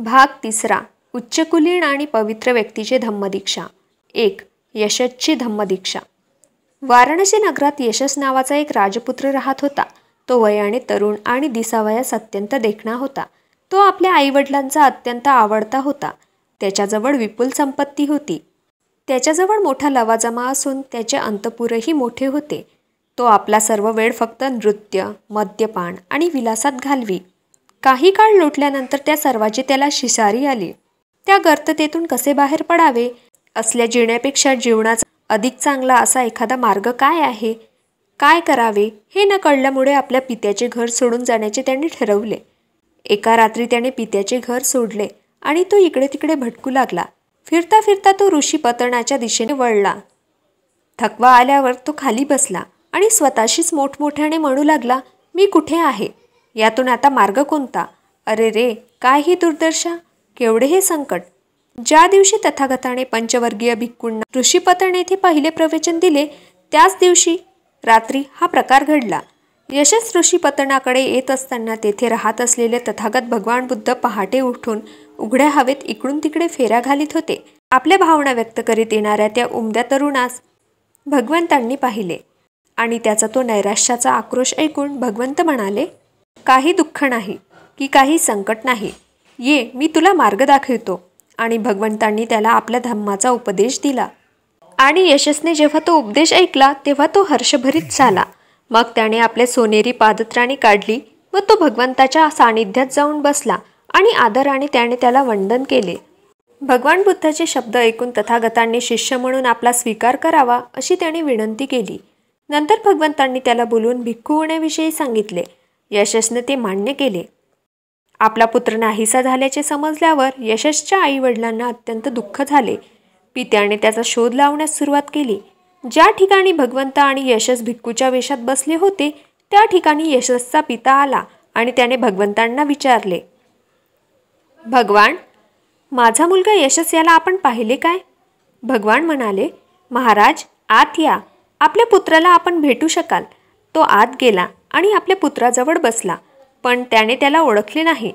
भाग तिसरा. उच्चकुलीन आणि पवित्र व्यक्तीची धम्मदीक्षा. 1. यशसची धम्मदीक्षा. वाराणसी नगरात यशस नावाचा एक राजपुत्र राहत होता. तो वयाने तरुण आणि दिसावयास अत्यंत देखणा होता. तो आपल्या आईवडिलांचा अत्यंत आवडता होता. त्याच्याजवळ विपुल संपत्ती होती. त्याच्याजवळ मोठा लवाजमा असून त्याचे अंतपुरही मोठे होते. तो आपला सर्व वेळ फक्त नृत्य, मद्यपान आणि विलासात घालवी. काही काळ लोटल्यानंतर त्या सर्वाची त्याला शिसारी आली. त्या गर्ततेतून कसे बाहेर पडावे, असल्या जिण्यापेक्षा जीवनाचा अधिक चांगला असा एखादा मार्ग काय आहे, काय करावे हे न कळल्यामुळे आपल्या पित्याचे घर सोडून जाण्याचे त्याने ठरवले. एका रात्री त्याने पित्याचे घर सोडले आणि तो इकडे तिकडे भटकू लागला. फिरता फिरता तो ऋषी पतनाच्या दिशेने वळला. थकवा आल्यावर तो खाली बसला आणि स्वतःशीच मोठमोठ्याने म्हणू लागला, मी कुठे आहे? यातून आता मार्ग कोणता? अरे रे, काय ही दुर्दशा, केवढे हे संकट! ज्या दिवशी तथागताने पंचवर्गीय भिक्खूंना ऋषीपतन येथे पहिले प्रवचन दिले, त्याच दिवशी रात्री हा प्रकार घडला. यशस ऋषीपतनाकडे येत असताना तेथे राहत असलेले तथागत भगवान बुद्ध पहाटे उठून उघड्या हवेत इकडून तिकडे फेऱ्या घालीत होते. आपल्या भावना व्यक्त करीत येणाऱ्या त्या उमद्या तरुणास भगवंतांनी पाहिले आणि त्याचा तो नैराश्याचा आक्रोश ऐकून भगवंत म्हणाले, काही दुःख नाही की काही संकट नाही, ये मी तुला मार्ग दाखवतो. आणि भगवंतांनी त्याला आपल्या धम्माचा उपदेश दिला. आणि यशसने जेव्हा तो उपदेश ऐकला तेव्हा तो हर्षभरीत झाला. मग त्याने आपले सोनेरी पादत्राणी काढली व तो भगवंताच्या सानिध्यात जाऊन बसला आणि आदराने त्याने त्याला वंदन केले. भगवान बुद्धाचे शब्द ऐकून तथागतांनी शिष्य म्हणून आपला स्वीकार करावा अशी त्याने विनंती केली. नंतर भगवंतांनी त्याला बोलवून भिक्खू होण्याविषयी सांगितले. यशसने ते मान्य केले. आपला पुत्र नाहीसा झाल्याचे समजल्यावर यशसच्या आईवडिलांना अत्यंत दुःख झाले. पित्याने त्याचा शोध लावण्यास सुरुवात केली. ज्या ठिकाणी भगवंत आणि यशस भिक्खूच्या वेशात बसले होते त्या ठिकाणी यशसचा पिता आला आणि त्याने भगवंतांना विचारले, भगवान, माझा मुलगा यशस याला आपण पाहिले काय? भगवान म्हणाले, महाराज, आत या, आपल्या पुत्राला आपण भेटू शकाल. तो आत गेला आणि आपल्या पुत्राजवळ बसला, पण त्याने त्याला ओळखले नाही.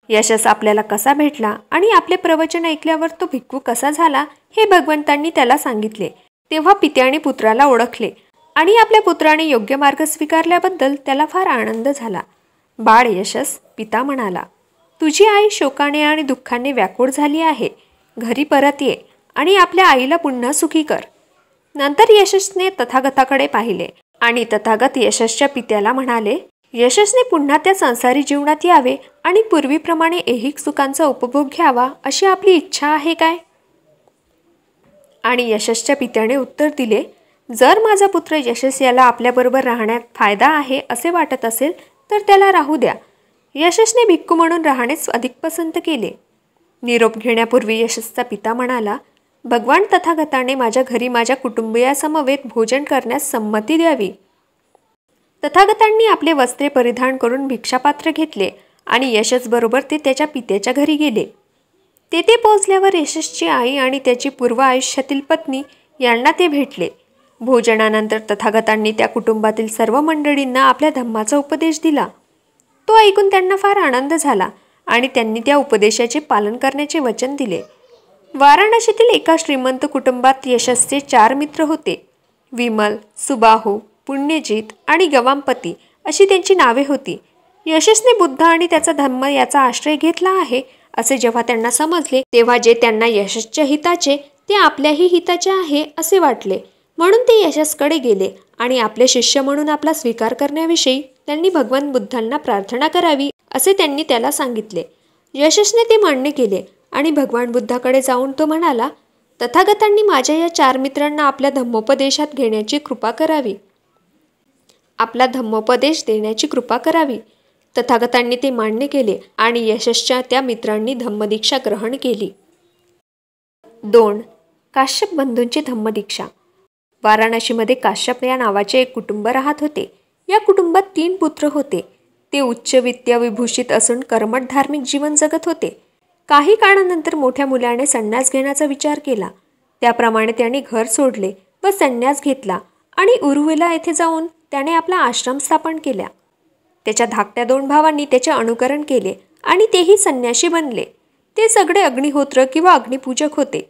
यशस आपल्याला कसा भेटला आणि आपले प्रवचन ऐकल्यावर तो भिक्खू कसा झाला हे भगवंतांनी त्याला सांगितले. तेव्हा पित्याने पुत्राला ओळखले आणि आपल्या पुत्राने योग्य मार्ग स्वीकारल्याबद्दल त्याला फार आनंद झाला. बाळ यशस, पिता म्हणाला, तुझी आई शोकाने आणि दुःखाने व्याकुळ झाली आहे. घरी परत ये आणि आपल्या आईला पुन्हा सुखी कर. नंतर यशसने तथागताकडे पाहिले आणि तथागत यशसच्या पित्याला म्हणाले, यशसने पुन्हा त्या संसारी जीवनात यावे आणि पूर्वीप्रमाणे ऐहिक सुखांचा उपभोग घ्यावा अशी आपली इच्छा आहे काय? आणि यशसच्या पित्याने उत्तर दिले, जर माझा पुत्र यशस याला आपल्याबरोबर राहण्यात फायदा आहे असे वाटत असेल तर त्याला राहू द्या. यशसने भिक्खू म्हणून राहणेच अधिक पसंत केले. निरोप घेण्यापूर्वी यशसचा पिता म्हणाला, भगवान तथागताने माझ्या घरी माझ्या कुटुंबियासमवेत भोजन करण्यास संमती द्यावी. तथागतांनी आपले वस्त्रे परिधान करून भिक्षापात्र घेतले आणि यशसबरोबर ते त्याच्या पित्याच्या घरी गेले. तेथे पोहोचल्यावर यशसची आई आणि त्याची पूर्व आयुष्यातील पत्नी यांना ते भेटले. भोजनानंतर तथागतांनी त्या कुटुंबातील सर्व मंडळींना आपल्या धम्माचा उपदेश दिला. तो ऐकून त्यांना फार आनंद झाला आणि त्यांनी त्या उपदेशाचे पालन करण्याचे वचन दिले. वाराणसीतील एका श्रीमंत कुटुंबात यशसचे 4 मित्र होते. विमल, सुबाहू, पुण्यजित आणि गवामपती अशी त्यांची नावे होती. यशसने बुद्ध आणि त्याचा धम्म याचा आश्रय घेतला आहे असे जेव्हा त्यांना समजले तेव्हा जे त्यांना यशसच्या हिताचे ते आपल्याही हिताचे आहे असे वाटले. म्हणून ते यशसकडे गेले आणि आपले शिष्य म्हणून आपला स्वीकार करण्याविषयी त्यांनी भगवान बुद्धांना प्रार्थना करावी असे त्यांनी त्याला सांगितले. यशसने ते मान्य केले आणि भगवान बुद्धाकडे जाऊन तो म्हणाला, तथागतांनी माझ्या या 4 मित्रांना आपल्या धम्मोपदेशात घेण्याची कृपा करावी, आपला धम्मोपदेश देण्याची कृपा करावी. तथागतांनी ते मान्य केले आणि यशसच्या त्या मित्रांनी धम्मदीक्षा ग्रहण केली. 2. काश्यप बंधूंची धम्मदीक्षा. वाराणसीमध्ये काश्यप या नावाचे एक कुटुंब राहत होते. या कुटुंबात 3 पुत्र होते. ते उच्च विद्याविभूषित असून कर्मठ धार्मिक जीवन जगत होते. काही काळानंतर मोठ्या मुलाने संन्यास घेण्याचा विचार केला. त्याप्रमाणे त्याने घर सोडले व संन्यास घेतला आणि उरुवेला येथे जाऊन त्याने आपला आश्रम स्थापन केला. त्याच्या धाकट्या 2 भावांनी त्याचे अनुकरण केले आणि तेही संन्याशी बनले. ते सगळे अग्निहोत्र किंवा अग्निपूजक होते.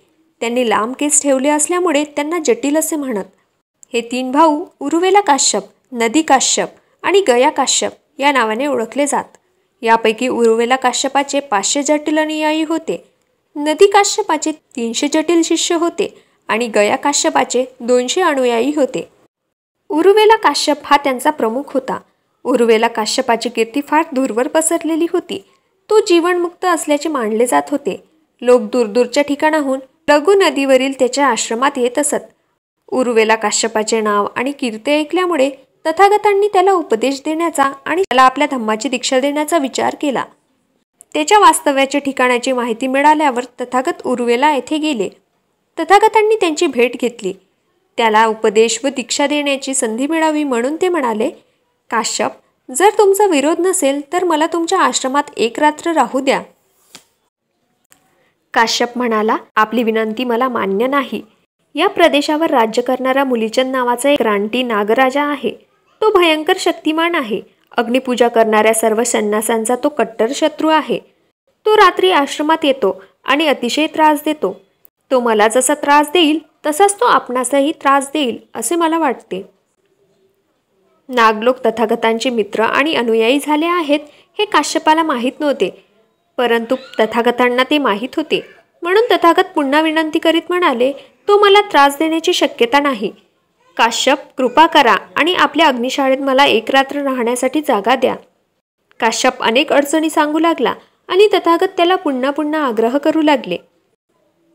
त्यांनी लांब केस ठेवले असल्यामुळे त्यांना जटिल असे म्हणत. हे 3 भाऊ उरुवेला काश्यप, नदी काश्यप आणि गया काश्यप या नावाने ओळखले जात. यापैकी उरुवेला काश्यपाचे 500 जटिल अनुयायी होते, नदी काश्यपाचे 300 जटिल शिष्य होते आणि गया काश्यपाचे 200 अनुयायी होते. उरुवेला काश्यप हा त्यांचा प्रमुख होता. उरुवेला काश्यपाची कीर्ती फार दूरवर पसरलेली होती. तो जीवनमुक्त असल्याचे मानले जात होते. लोक दूरदूरच्या ठिकाणाहून लगू नदीवरील त्याच्या आश्रमात येत असत. उरुवेला काश्यपाचे नाव आणि कीर्ती ऐकल्यामुळे तथागतांनी त्याला उपदेश देण्याचा आणि त्याला आपल्या धम्माची दीक्षा देण्याचा विचार केला. त्याच्या वास्तव्याच्या ठिकाणाची माहिती मिळाल्यावर तथागत उरुवेला येथे गेले. तथागतांनी त्यांची भेट घेतली. त्याला उपदेश व दीक्षा देण्याची संधी मिळावी म्हणून ते म्हणाले, काश्यप, जर तुमचा विरोध नसेल तर मला तुमच्या आश्रमात 1 रात्र राहू द्या. काश्यप म्हणाला, आपली विनंती मला मान्य नाही. या प्रदेशावर राज्य करणारा मुलीचंद नावाचा एक रानटी नागराजा आहे. तो भयंकर शक्तिमान आहे. अग्निपूजा करणाऱ्या सर्व संन्यासांचा तो कट्टर शत्रू आहे. तो रात्री आश्रमात येतो आणि अतिशय त्रास देतो. तो मला जसा त्रास देईल तसाच तो आपणासही त्रास देईल असे मला वाटते. नागलोक तथागतांचे मित्र आणि अनुयायी झाले आहेत हे काश्यपाला माहीत नव्हते, परंतु तथागतांना ते माहीत होते. म्हणून तथागत पुन्हा विनंती करीत म्हणाले, तो मला त्रास देण्याची शक्यता नाही. काश्यप, कृपा करा आणि आपल्या अग्निशाळेत मला 1 रात्र राहण्यासाठी जागा द्या. काश्यप अनेक अडचणी सांगू लागला आणि तथागत त्याला पुन्हा पुन्हा आग्रह करू लागले.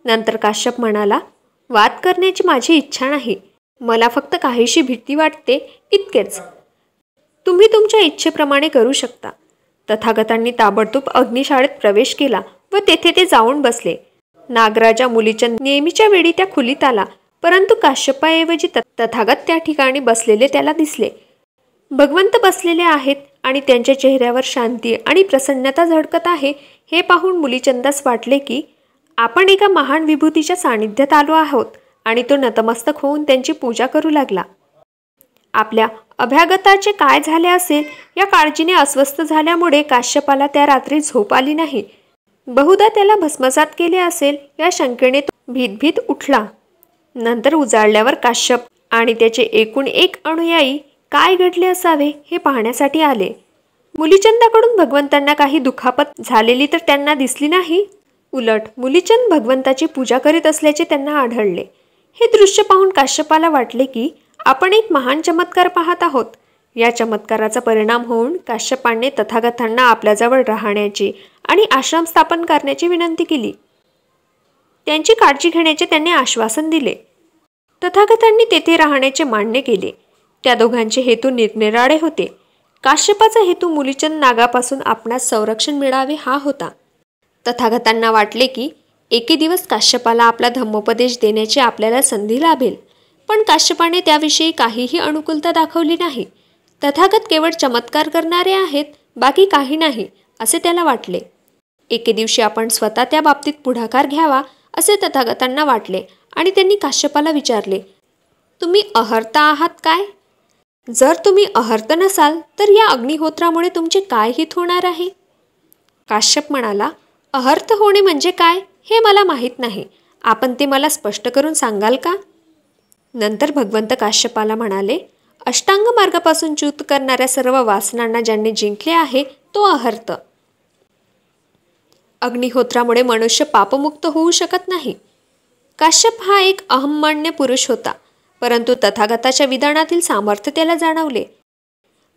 नंतर काश्यप म्हणाला, वाद करण्याची माझी इच्छा नाही. मला फक्त काहीशी भीती वाटते इतकेच. तुम्ही तुमच्या इच्छेप्रमाणे करू शकता. तथागतांनी ताबडतोब अग्निशाळेत प्रवेश केला व तेथे ते जाऊन बसले. नागराजा मुलीचंद नेहमीच्या वेळी त्या खोलीत आला, परंतु काश्यपाऐवजी तथागत त्या ठिकाणी बसलेले त्याला दिसले. भगवंत बसलेले आहेत आणि त्यांच्या चेहऱ्यावर शांती आणि प्रसन्नता झळकत आहे हे पाहून मुलीचंदास वाटले की आपण एका महान विभूतीच्या सानिध्यात आलो आहोत आणि तो नतमस्तक होऊन त्यांची पूजा करू लागला. आपल्या अभ्यागताचे काय झाले असेल या काळजीने अस्वस्थ झाल्यामुळे काश्यपाला त्या रात्री झोप आली नाही. बहुधा त्याला भस्मसात केले असेल या शंकेने तो भीत उठला. नंतर उजाडल्यावर काश्यप आणि त्याचे एकूण 1 अनुयायी काय घडले असावे हे पाहण्यासाठी आले. मुलीचंदाकडून भगवंतांना काही दुखापत झालेली तर त्यांना दिसली नाही. उलट मुलीचंद भगवंताची पूजा करीत असल्याचे त्यांना आढळले. हे दृश्य पाहून काश्यपाला वाटले की आपण एक महान चमत्कार पाहत आहोत. या चमत्काराचा परिणाम होऊन काश्यपाने तथागतांना आपल्याजवळ राहण्याची आणि आश्रम स्थापन करण्याची विनंती केली. त्यांची काळजी घेण्याचे त्यांनी आश्वासन दिले. तथागतांनी तेथे राहण्याचे मान्य केले. त्या दोघांचे हेतू निरनिराळे होते. काश्यपाचा हेतू मुलीचंद नागापासून आपणास संरक्षण मिळावे हा होता. तथागतांना वाटले की एके दिवस काश्यपाला आपला धम्मोपदेश देण्याची आपल्याला संधी लाभेल, पण काश्यपाने त्याविषयी काहीही अनुकूलता दाखवली नाही. तथागत केवळ चमत्कार करणारे आहेत, बाकी काही नाही असे त्याला वाटले. एके दिवशी आपण स्वतः त्या बाबतीत पुढाकार घ्यावा असे तथागतांना वाटले आणि त्यांनी काश्यपाला विचारले, तुम्ही अहर्ता आहात काय? जर तुम्ही अहर्त नसाल तर या अग्निहोत्रामुळे तुमचे काय हित होणार आहे? काश्यप म्हणाला, अहर्त होणे म्हणजे काय हे मला माहीत नाही. आपण ते मला स्पष्ट करून सांगाल का? नंतर भगवंत काश्यपाला म्हणाले, अष्टांग मार्गापासून च्युत करणाऱ्या सर्व वासनांना ज्यांनी जिंकले आहे तो अहर्त. अग्निहोत्रामुळे मनुष्य पापमुक्त होऊ शकत नाही. काश्यप हा एक अहंमान्य पुरुष होता, परंतु तथागताच्या विधानातील सामर्थ्य त्याला जाणवले.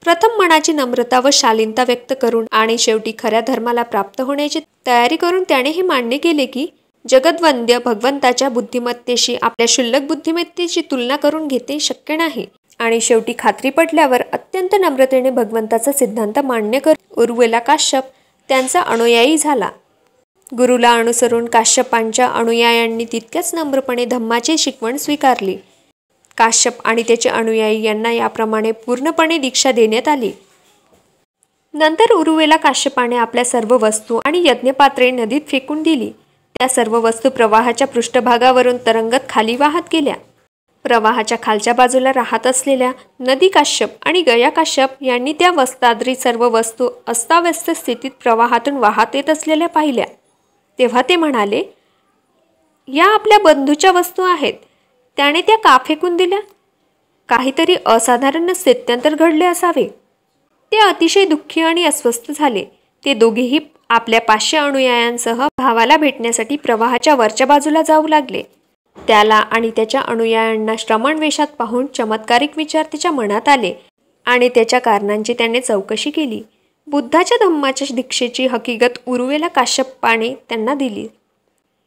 प्रथम मनाची नम्रता व शालीनता व्यक्त करून आणि शेवटी खऱ्या धर्माला प्राप्त होण्याची तयारी करून त्याने हे मान्य केले की जगद्वंद्य भगवंताच्या बुद्धिमत्तेशी आपल्या क्षुल्लक बुद्धिमत्तेची तुलना करून घेणे शक्य नाही. आणि शेवटी खात्री पटल्यावर अत्यंत नम्रतेने भगवंताचा सिद्धांत मान्य करून उरुवेला काश्यप त्यांचा अनुयायी झाला. गुरुला अनुसरून काश्यपांच्या अनुयायांनी तितक्याच नम्रपणे धम्माची शिकवण स्वीकारली. काश्यप आणि त्याचे अनुयायी यांना याप्रमाणे पूर्णपणे दीक्षा देण्यात आली. नंतर उरुवेला काश्यपाने आपल्या सर्व वस्तू आणि यज्ञपात्रे नदीत फेकून दिली. त्या सर्व वस्तू प्रवाहाच्या पृष्ठभागावरून तरंगत खाली वाहत गेल्या. प्रवाहाच्या खालच्या बाजूला राहत असलेल्या नदी काश्यप आणि गया काश्यप यांनी त्या वस्ताद्री सर्व वस्तू अस्ताव्यस्त स्थितीत प्रवाहातून वाहत येत असलेल्या पाहिल्या. तेव्हा ते म्हणाले, या आपल्या बंधूच्या वस्तू आहेत, त्याने त्या का फेकून दिल्या? काहीतरी असाधारण स्थित्यंतर घडले असावे. ते अतिशय दुःखी आणि अस्वस्थ झाले. ते दोघेही आपल्या 500 अनुयायांसह भावाला भेटण्यासाठी प्रवाहाच्या वरच्या बाजूला जाऊ लागले. त्याला आणि त्याच्या अनुयायांना श्रमण वेशात पाहून चमत्कारिक विचार त्याच्या मनात आले आणि त्याच्या कारणांची त्याने चौकशी केली. बुद्धाच्या धम्माच्या दीक्षेची हकीकत उरुवेला काश्यपाने त्यांना दिली.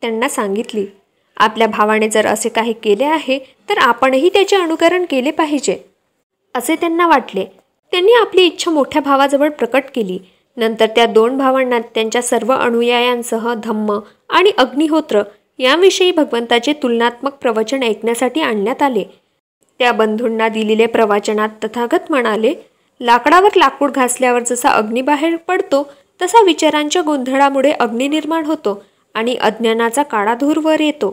त्यांना सांगितली, आपल्या भावाने जर असे काही केले आहे तर आपणही त्याचे अनुकरण केले पाहिजे असे त्यांना वाटले. त्यांनी आपली इच्छा मोठ्या भावाजवळ प्रकट केली. नंतर त्या 2 भावांना त्यांच्या सर्व अनुयायांसह धम्म आणि अग्निहोत्र याविषयी भगवंताचे तुलनात्मक प्रवचन ऐकण्यासाठी आणण्यात आले. त्या बंधूंना दिलेल्या प्रवचनात तथागत म्हणाले, लाकडावर लाकूड घासल्यावर जसा अग्नी बाहेर पडतो तसा विचारांच्या गोंधळामुळे अग्नी निर्माण होतो आणि अज्ञानाचा काळा धूर वर येतो.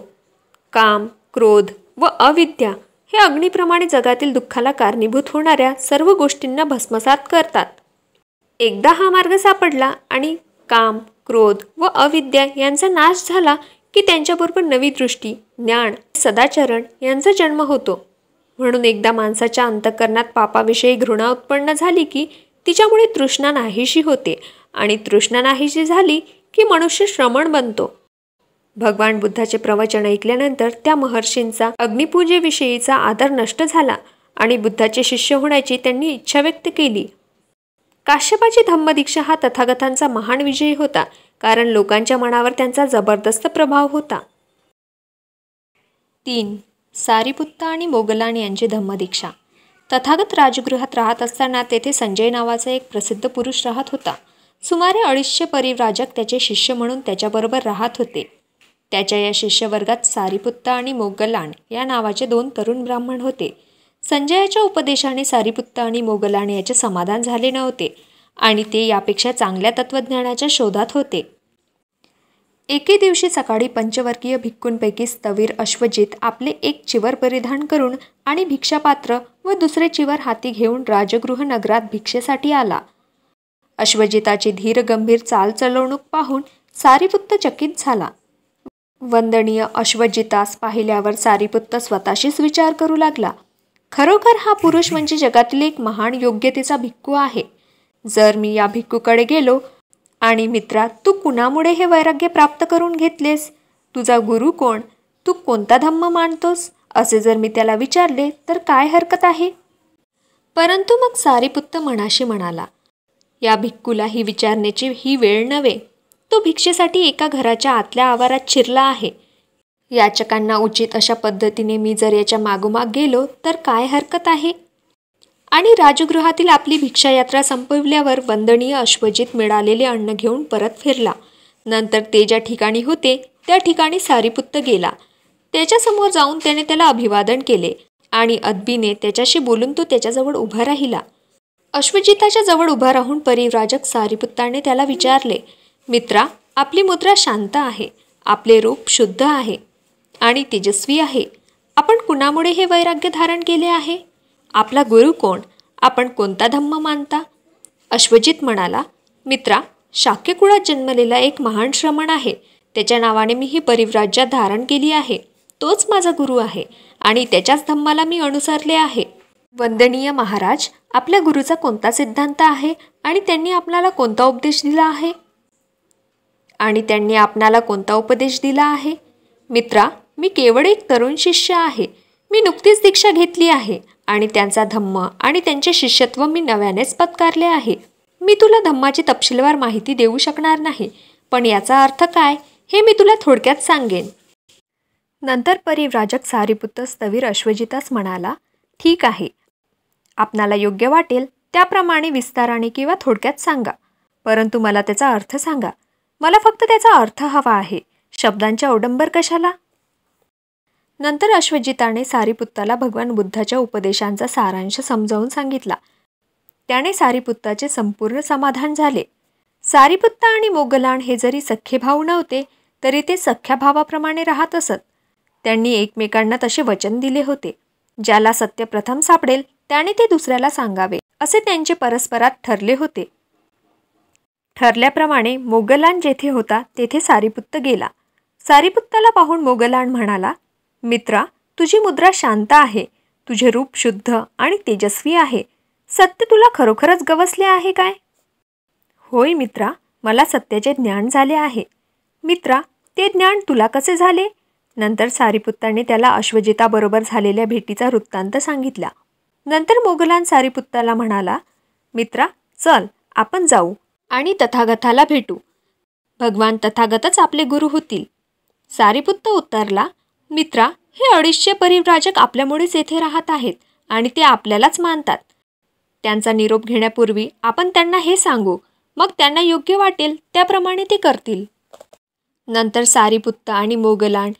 काम, क्रोध व अविद्या हे अग्नीप्रमाणे जगातील दुःखाला कारणीभूत होणाऱ्या सर्व गोष्टींना भस्मसात करतात. एकदा हा मार्ग सापडला आणि काम, क्रोध व अविद्या यांचा नाश झाला की त्यांच्याबरोबर नवी दृष्टी, ज्ञान, सदाचरण यांचा जन्म होतो. म्हणून एकदा माणसाच्या अंतःकरणात पापाविषयी घृणा उत्पन्न झाली की तिच्यामुळे तृष्णा नाहीशी होते आणि तृष्णा नाहीशी झाली की मनुष्य श्रमण बनतो. भगवान बुद्धाचे प्रवचन ऐकल्यानंतर त्या महर्षींचा अग्निपूजेविषयीचा आदर नष्ट झाला आणि बुद्धाचे शिष्य होण्याची त्यांनी इच्छा व्यक्त केली. काश्यपाची धम्मदीक्षा हा तथागतांचा महान विजय होता, कारण लोकांच्या मनावर त्यांचा जबरदस्त प्रभाव होता. 3. सारिपुत्त आणि मोगलान यांची धम्मदीक्षा. तथागत राजगृहात राहत असताना तेथे संजय नावाचा एक प्रसिद्ध पुरुष राहत होता. सुमारे 250 परिव्राजक त्याचे शिष्य म्हणून त्याच्याबरोबर राहत होते. त्याच्या या शिष्यवर्गात सारिपुत्त आणि मोगलान या नावाचे 2 तरुण ब्राह्मण होते. संजयाच्या उपदेशाने सारिपुत्त आणि मोगलान याचे समाधान झाले नव्हते आणि ते यापेक्षा चांगल्या तत्त्वज्ञानाच्या शोधात होते. एके दिवशी सकाळी पंचवर्गीय भिक्खूंपैकी स्थविर अश्वजित आपले एक चिवर परिधान करून आणि भिक्षापात्र व दुसरे चिवर हाती घेऊन राजगृह नगरात भिक्षेसाठी आला. अश्वजिताची धीर गंभीर चालचलवणूक पाहून सारिपुत्त चकित झाला. वंदनीय अश्वजितास पाहिल्यावर सारिपुत्त स्वतःशीच विचार करू लागला, खरोखर हा पुरुष म्हणजे जगातील एक महान योग्यतेचा भिक्खू आहे. जर मी या भिक्खूकडे गेलो आणि मित्रा, तू कुणामुळे हे वैराग्य प्राप्त करून घेतलेस? तुझा गुरु कोण? तू कोणता धम्म मानतोस? असे जर मी त्याला विचारले तर काय हरकत आहे? परंतु मग सारिपुत्त मनाशी म्हणाला, या भिक्खूला ही विचारण्याची ही वेळ नव्हे. तो भिक्षेसाठी एका घराच्या आतल्या आवारात शिरला आहे. याचकांना उचित अशा पद्धतीने मी जर याच्या मागोमाग गेलो तर काय हरकत आहे? आणि राजगृहातील आपली भिक्षायात्रा संपविल्यावर वंदनीय अश्वजित मिळालेले अन्न घेऊन परत फिरला. नंतर ते ज्या ठिकाणी होते त्या ठिकाणी सारिपुत्त गेला. त्याच्यासमोर जाऊन त्याने त्याला अभिवादन केले आणि अदबीने त्याच्याशी बोलून तो त्याच्याजवळ उभा राहिला. अश्वजिताच्या जवळ उभा राहून परिव्राजक सारिपुत्ताने त्याला विचारले, मित्रा, आपली मुद्रा शांत आहे, आपले रूप शुद्ध आहे आणि तेजस्वी आहे. आपण कुणामुळे हे वैराग्य धारण केले आहे? आपला गुरु कोण? आपण कोणता धम्म मानता? अश्वजित म्हणाला, मित्रा, शाक्य कुळात जन्मलेला एक महान श्रमण आहे. त्याच्या नावाने मी ही परिव्राज्यात धारण केली आहे. तोच माझा गुरु आहे आणि त्याच्याच धम्माला मी अनुसरले आहे. वंदनीय महाराज, आपल्या गुरुचा कोणता सिद्धांत आहे आणि त्यांनी आपणाला कोणता उपदेश दिला आहे? मित्रा, मी केवळ एक तरुण शिष्य आहे. मी नुकतीच दीक्षा घेतली आहे आणि त्यांचा धम्म आणि त्यांचे शिष्यत्व मी नव्यानेच पत्कारले आहे. मी तुला धम्माची तपशीलवार माहिती देऊ शकणार नाही, पण याचा अर्थ काय हे मी तुला थोडक्यात सांगेन. नंतर परिव्राजक सारिपुत्त स्थविर अश्वजितास म्हणाला, ठीक आहे, आपणाला योग्य वाटेल त्याप्रमाणे विस्ताराने किंवा थोडक्यात सांगा, परंतु मला त्याचा अर्थ सांगा. मला फक्त त्याचा अर्थ हवा आहे. शब्दांच्या अवडंबर कशाला? नंतर अश्वजिताने सारिपुत्ताला भगवान बुद्धाच्या उपदेशांचा सारांश समजावून सांगितला. त्याने सारिपुत्ताचे संपूर्ण समाधान झाले. सारिपुत्त आणि मोगलान हे जरी सख्खे भाऊ नव्हते तरी ते सख्या भावाप्रमाणे राहत असत. त्यांनी एकमेकांना तसे वचन दिले होते, ज्याला सत्य प्रथम सापडेल त्याने ते दुसऱ्याला सांगावे, असे त्यांचे परस्परात ठरले होते. ठरल्याप्रमाणे मोगलान जेथे होता तेथे सारीपुत्त गेला. सारीपुत्ताला पाहून मोगलान म्हणाला, मित्रा, तुझी मुद्रा शांत आहे, तुझे रूप शुद्ध आणि तेजस्वी आहे. सत्य तुला खरोखरच गवसले आहे काय? होय मित्रा, मला सत्याचे ज्ञान झाले आहे. मित्रा, ते ज्ञान तुला कसे झाले? नंतर सारीपुत्ताने त्याला अश्वजिताबरोबर झालेल्या भेटीचा वृत्तांत सांगितला. नंतर मोगलान सारीपुत्ताला म्हणाला, मित्रा, चल आपण जाऊ आणि तथागताला भेटू. भगवान तथागतच आपले गुरु होतील. सारीपुत्त उत्तरला, मित्रा, हे 250 परिव्राजक आपल्यामुळेच येथे राहत आहेत आणि ते आपल्यालाच मानतात. त्यांचा निरोप घेण्यापूर्वी आपण त्यांना हे सांगू, मग त्यांना योग्य वाटेल त्याप्रमाणे ते करतील. नंतर सारीपुत्त आणि मोगलान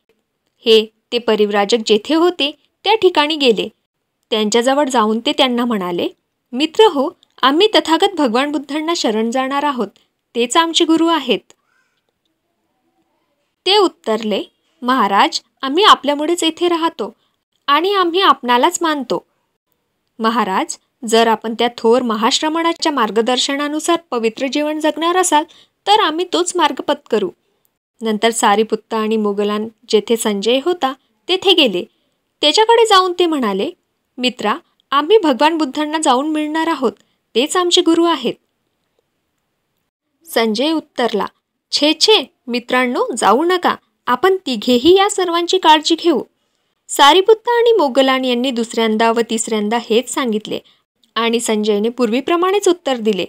हे ते परिव्राजक जेथे होते त्या ठिकाणी गेले. त्यांच्याजवळ जाऊन ते त्यांना म्हणाले, मित्र हो, आम्ही तथागत भगवान बुद्धांना शरण जाणार आहोत. तेच आमचे गुरु आहेत. ते उत्तरले, महाराज, आम्ही आपल्यामुळेच येथे राहतो आणि आम्ही आपणालाच मानतो. महाराज, जर आपण त्या थोर महाश्रमणाच्या मार्गदर्शनानुसार पवित्र जीवन जगणार असाल तर आम्ही तोच मार्ग पत्करू. नंतर सारीपुत्त आणि मोगलान जेथे संजय होता तेथे गेले. त्याच्याकडे जाऊन ते म्हणाले, मित्रा, आम्ही भगवान बुद्धांना जाऊन मिळणार आहोत. तेच आमचे गुरु आहेत. संजय उत्तरला, छे छे मित्रांनो, जाऊ नका. आपण तिघेही या सर्वांची काळजी घेऊ. सारीपुत्त आणि मोगलान यांनी दुसऱ्यांदा व तिसऱ्यांदा हेच सांगितले आणि संजयने पूर्वीप्रमाणेच उत्तर दिले.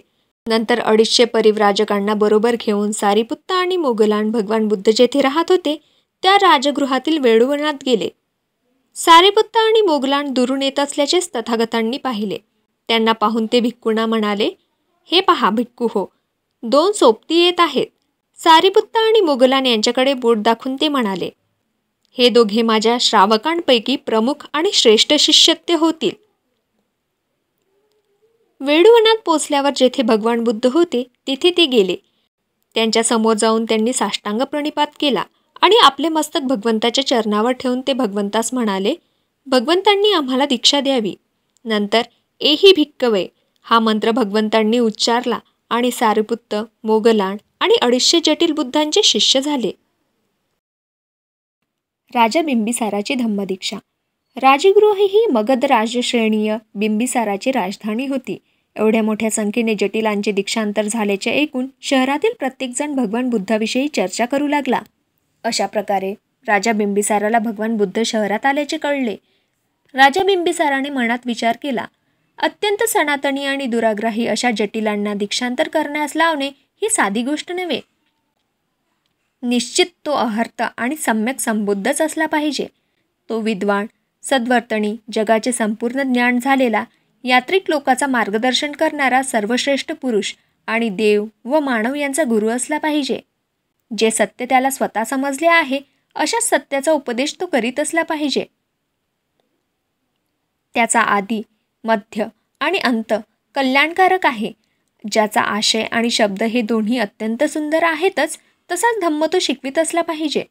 नंतर 250 परिव्राजकांना बरोबर घेऊन सारीपुत्त आणि मोगलान भगवान बुद्ध जेथे राहत होते त्या राजगृहातील वेळुवनात गेले. सारीपुत्त आणि मोगलान दुरून येत असल्याचेच तथागतांनी पाहिले. त्यांना पाहून ते भिक्खूंना म्हणाले, हे पहा भिक्खू हो, 2 सोबती येत आहेत. सारीपुत्त आणि मोगलान यांच्याकडे बोट दाखवून ते म्हणाले, हे दोघे माझ्या श्रावकांपैकी प्रमुख आणि श्रेष्ठ शिष्यत्य होतील. वेळुवनात पोचल्यावर जेथे भगवान बुद्ध होते तेथे ते गेले. त्यांच्या समोर जाऊन त्यांनी साष्टांग प्रणिपात केला आणि आपले मस्तक भगवंताच्या चरणावर ठेवून ते भगवंतास म्हणाले, भगवंतांनी आम्हाला दीक्षा द्यावी. नंतर एही भिक्कवे हा मंत्र भगवंतांनी उच्चारला आणि सारीपुत्त, मोगलान आणि 250 जटिल बुद्धांचे शिष्य झाले. राजा बिंबिसाराची धम्मदीक्षा. राजगृह ही मगध राजश्रेणीय बिंबिसाराची राजधानी होती. एवढ्या मोठ्या संख्येने जटिलांचे दीक्षांतर झाल्याचे ऐकून शहरातील प्रत्येकजण भगवान बुद्धाविषयी चर्चा करू लागला. अशा प्रकारे राजा बिंबिसाराला भगवान बुद्ध शहरात आल्याचे कळले. राजा बिंबिसाराने मनात विचार केला, अत्यंत सनातनी आणि दुराग्राही अशा जटिलांना दीक्षांतर करण्यास लावणे ही साधी गोष्ट नव्हे. निश्चित तो अहर्त आणि सम्यक संबुद्धच असला पाहिजे. तो विद्वान, सद्वर्तनी, जगाचे संपूर्ण ज्ञान झालेला, यात्रिक लोकाचा मार्गदर्शन करणारा सर्वश्रेष्ठ पुरुष आणि देव व मानव यांचा गुरु असला पाहिजे. जे सत्य त्याला स्वतः समजले आहे अशा सत्याचा उपदेश तो करीत असला पाहिजे. त्याचा आदी, मध्य आणि अंत कल्याणकारक आहे. ज्याचा आशय आणि शब्द हे दोन्ही अत्यंत सुंदर आहेतच, तसाच धम्म तो शिकवित असला पाहिजे.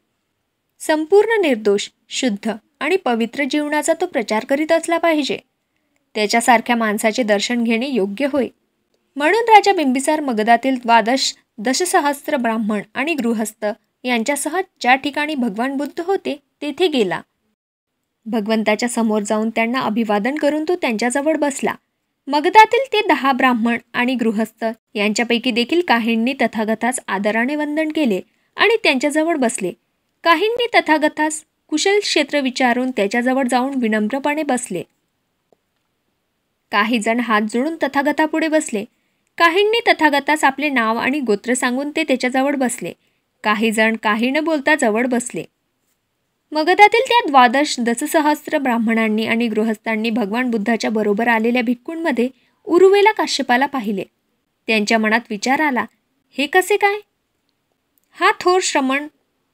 संपूर्ण निर्दोष, शुद्ध आणि पवित्र जीवनाचा तो प्रचार करीत असला पाहिजे. त्याच्यासारख्या माणसाचे दर्शन घेणे योग्य होय. म्हणून राजा बिंबिसार मगधातील 12 दशसहस्त्र ब्राह्मण आणि गृहस्थ यांच्यासह ज्या ठिकाणी भगवान बुद्ध होते तेथे गेला. भगवंताच्या समोर जाऊन त्यांना अभिवादन करून तो त्यांच्याजवळ बसला. मगधातील ते 10 ब्राह्मण आणि गृहस्थ यांच्यापैकी देखील काहींनी तथागतास आदराने वंदन केले आणि त्यांच्याजवळ बसले. काहींनी तथागतास कुशल क्षेत्र विचारून त्याच्याजवळ जाऊन विनम्रपणे बसले. काही जण हात जोडून तथागतापुढे बसले. काहींनी तथागतास आपले नाव आणि गोत्र सांगून ते त्याच्याजवळ बसले. काही जण काही न बोलता जवळ बसले. मगधातील त्या 12 दशसहस्त्र ब्राह्मणांनी आणि गृहस्थांनी भगवान बुद्धाच्या बरोबर आलेल्या भिक्खूंमध्ये उरुवेला काश्यपाला पाहिले. त्यांच्या मनात विचार आला, हे कसे काय? हा थोर श्रमण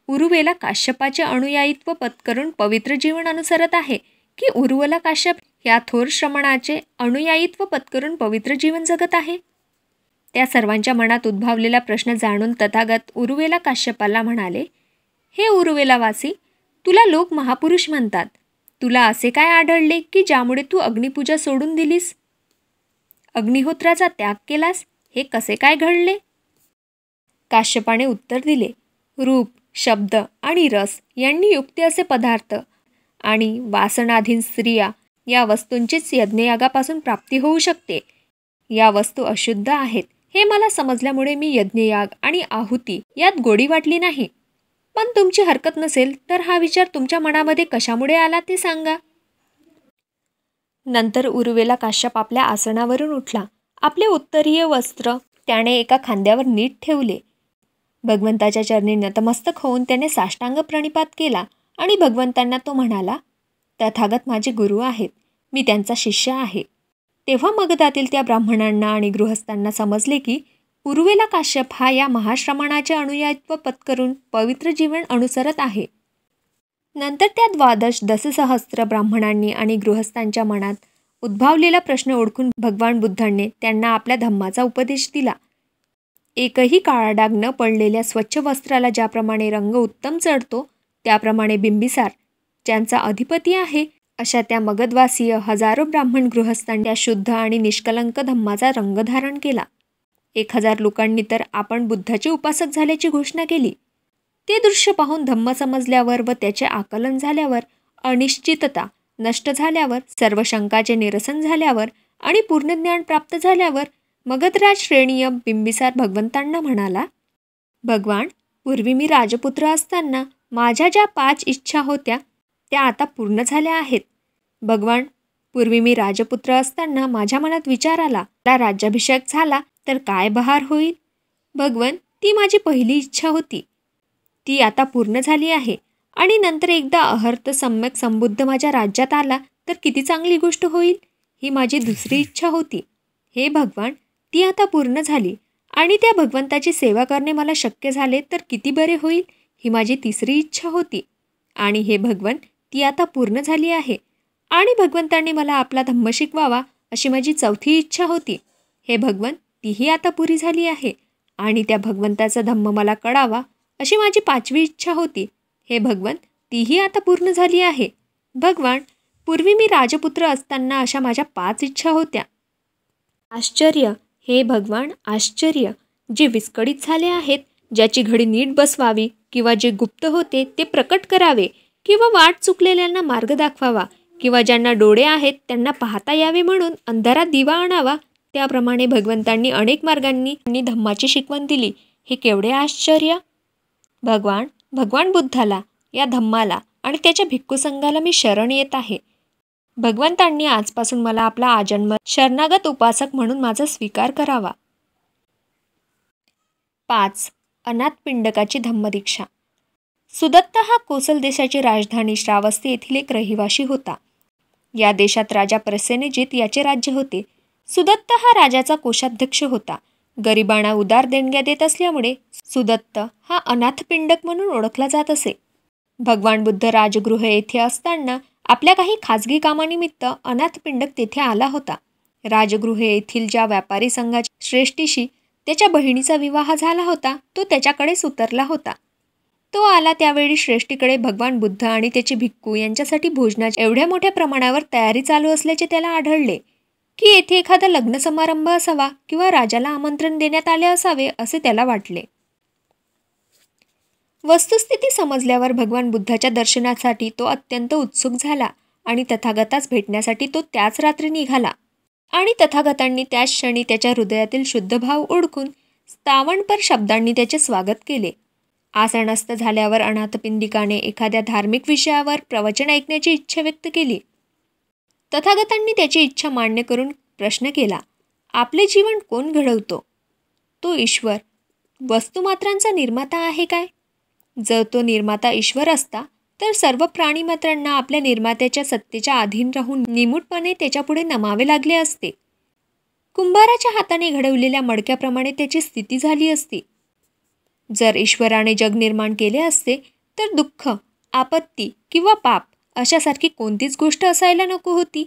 उरुवेला काश्यपाचे अनुयायित्व पत्करून पवित्र जीवन अनुसरत आहे की उरुवेला काश्यप या थोर श्रमणाचे अनुयायित्व पत्करून पवित्र जीवन जगत आहे? त्या सर्वांच्या मनात उद्भवलेला प्रश्न जाणून तथागत उरुवेला काश्यपाला म्हणाले, हे उरुवेलावासी, तुला लोक महापुरुष म्हणतात. तुला असे काय आढळले की ज्यामुळे तू अग्निपूजा सोडून दिलीस, अग्निहोत्राचा त्याग केलास? हे कसे काय घडले? काश्यपाने उत्तर दिले, रूप, शब्द आणि रस यांनी युक्त असे पदार्थ आणि वासनाधीन स्त्रिया या वस्तूंचीच यज्ञयागापासून प्राप्ती होऊ शकते. या वस्तू अशुद्ध आहेत हे मला समजल्यामुळे मी यज्ञयाग आणि आहुती यात गोडी वाटली नाही. पण तुमची हरकत नसेल तर हा विचार तुमच्या मनामध्ये कशामुळे आला ते सांगा. नंतर उर्वेला काश्यप आपल्या आसनावरून उठला. आपले उत्तरीय वस्त्र त्याने एका खांद्यावर नीट ठेवले. भगवंताच्या चरणी नतमस्तक होऊन त्याने साष्टांग प्रणिपात केला आणि भगवंतांना तो म्हणाला, तथागत माझे गुरु आहेत, मी त्यांचा शिष्य आहे. तेव्हा मगधातील त्या ब्राह्मणांना आणि गृहस्थांना समजले की उर्वेला काश्यप हा या महाश्रमणाचे अनुयायित्व पत्करून पवित्र जीवन अनुसरत आहे. नंतर त्या 12 दशसहस्त्र ब्राह्मणांनी आणि गृहस्थांच्या मनात उद्भवलेला प्रश्न ओळखून भगवान बुद्धांनी त्यांना आपल्या धम्माचा उपदेश दिला. एकही काळा डाग न पडलेल्या स्वच्छ वस्त्राला ज्याप्रमाणे रंग उत्तम चढतो, त्याप्रमाणे बिंबिसार ज्यांचा अधिपती आहे अशा त्या मगधवासीय हजारो ब्राह्मण गृहस्थांनी त्या शुद्ध आणि निष्कलंक धम्माचा रंग धारण केला. 1000 लोकांनी तर आपण बुद्धाचे उपासक झाल्याची घोषणा केली. ते दृश्य पाहून धम्म समजल्यावर व त्याचे आकलन झाल्यावर, अनिश्चितता नष्ट झाल्यावर, सर्व शंकाचे निरसन झाल्यावर आणि पूर्ण ज्ञान प्राप्त झाल्यावर मगधराज श्रेणीय बिंबिसार भगवंतांना म्हणाला, भगवान, पूर्वी मी राजपुत्र असताना माझ्या ज्या 5 इच्छा होत्या त्या आता पूर्ण झाल्या आहेत. भगवान, पूर्वी मी राजपुत्र असताना माझ्या मनात विचार आला, मला राज्याभिषेक झाला तर काय बहार होईल. भगवन, ती माझी पहिली इच्छा होती. ती आता पूर्ण झाली आहे. आणि नंतर एकदा अहर्त सम्यक संबुद्ध माझ्या राज्यात आला तर किती चांगली गोष्ट होईल. ही माझी दुसरी इच्छा होती. हे भगवान, ती आता पूर्ण झाली. आणि त्या भगवंताची सेवा करणे मला शक्य झाले तर किती बरे होईल. ही माझी तिसरी इच्छा होती. आणि हे भगवन, ती आता पूर्ण झाली आहे. आणि भगवंतांनी मला आपला धम्म शिकवावा अशी माझी चौथी इच्छा होती. हे भगवन, तीही आता पुरी झाली आहे. आणि त्या भगवंताचा धम्म मला कळावा अशी माझी 5वी इच्छा होती. हे भगवन, तीही आता पूर्ण झाली आहे. भगवान, पूर्वी मी राजपुत्र असताना अशा माझ्या 5 इच्छा होत्या. आश्चर्य, हे भगवान, आश्चर्य. जे विस्कळीत झाले आहेत, ज्याची घडी नीट बसवावी किंवा जे गुप्त होते ते प्रकट करावे किंवा वाट चुकलेल्यांना मार्ग दाखवावा किंवा ज्यांना डोळे आहेत त्यांना पाहता यावे म्हणून अंधारात दिवा आणावा, त्याप्रमाणे भगवंतांनी अनेक मार्गांनी धम्माची शिकवण दिली. हे केवढे आश्चर्य. भगवान बुद्धाला, या धम्माला आणि त्याच्या भिक्खू संघाला मी शरण येत आहे. भगवंतांनी आजपासून मला आपला आजन्म शरणागत उपासक म्हणून माझा स्वीकार करावा. 5. अनाथपिंडकाची धम्मदीक्षा. सुदत्त हा कोसल देशाची राजधानी श्रावस्ती येथील एक रहिवाशी होता. या देशात राजा प्रसेनजित याचे राज्य होते. सुदत्त हा राजाचा कोषाध्यक्ष होता. गरिबांना उदार देणग्या देत असल्यामुळे सुदत्त हा अनाथपिंडक म्हणून ओळखला जात असे. भगवान बुद्ध राजगृह येथे असताना आपल्या काही खाजगी कामानिमित्त अनाथपिंडक तेथे आला होता. राजगृह येथील ज्या व्यापारी संघाच्या श्रेष्ठीशी त्याच्या बहिणीचा विवाह झाला होता तो त्याच्याकडेच उतरला होता. तो आला त्यावेळी श्रेष्ठीकडे भगवान बुद्ध आणि त्याचे भिक्खू यांच्यासाठी भोजनाची एवढ्या मोठ्या प्रमाणावर तयारी चालू असल्याचे त्याला आढळले की येथे एखादा लग्न समारंभ असावा किंवा राजाला आमंत्रण देण्यात आले असावे असे त्याला वाटले. वस्तुस्थिती समजल्यावर भगवान बुद्धाच्या दर्शनासाठी तो अत्यंत उत्सुक झाला आणि तथागतास भेटण्यासाठी तो त्याच रात्री निघाला. आणि तथागतांनी त्याच क्षणी त्याच्या हृदयातील शुद्ध भाव ओळखून स्थावनपर शब्दांनी त्याचे स्वागत केले. आसनस्थ झाल्यावर अनाथपिंडिकाने एखाद्या धार्मिक विषयावर प्रवचन ऐकण्याची इच्छा व्यक्त केली. तथागतांनी त्याची इच्छा मान्य करून प्रश्न केला, आपले जीवन कोण घडवतो? तो ईश्वर वस्तुमात्रांचा निर्माता आहे काय? जर तो निर्माता ईश्वर असता तर सर्व प्राणीमात्रांना आपल्या निर्मात्याच्या सत्तेच्या अधीन राहून निमूटपणे त्याच्यापुढे नमावे लागले असते. कुंभाराच्या हाताने घडवलेल्या मडक्याप्रमाणे त्याची स्थिती झाली असती. जर ईश्वराने जग निर्माण केले असते तर दुःख, आपत्ती किंवा पाप अशासारखी कोणतीच गोष्ट असायला नको होती.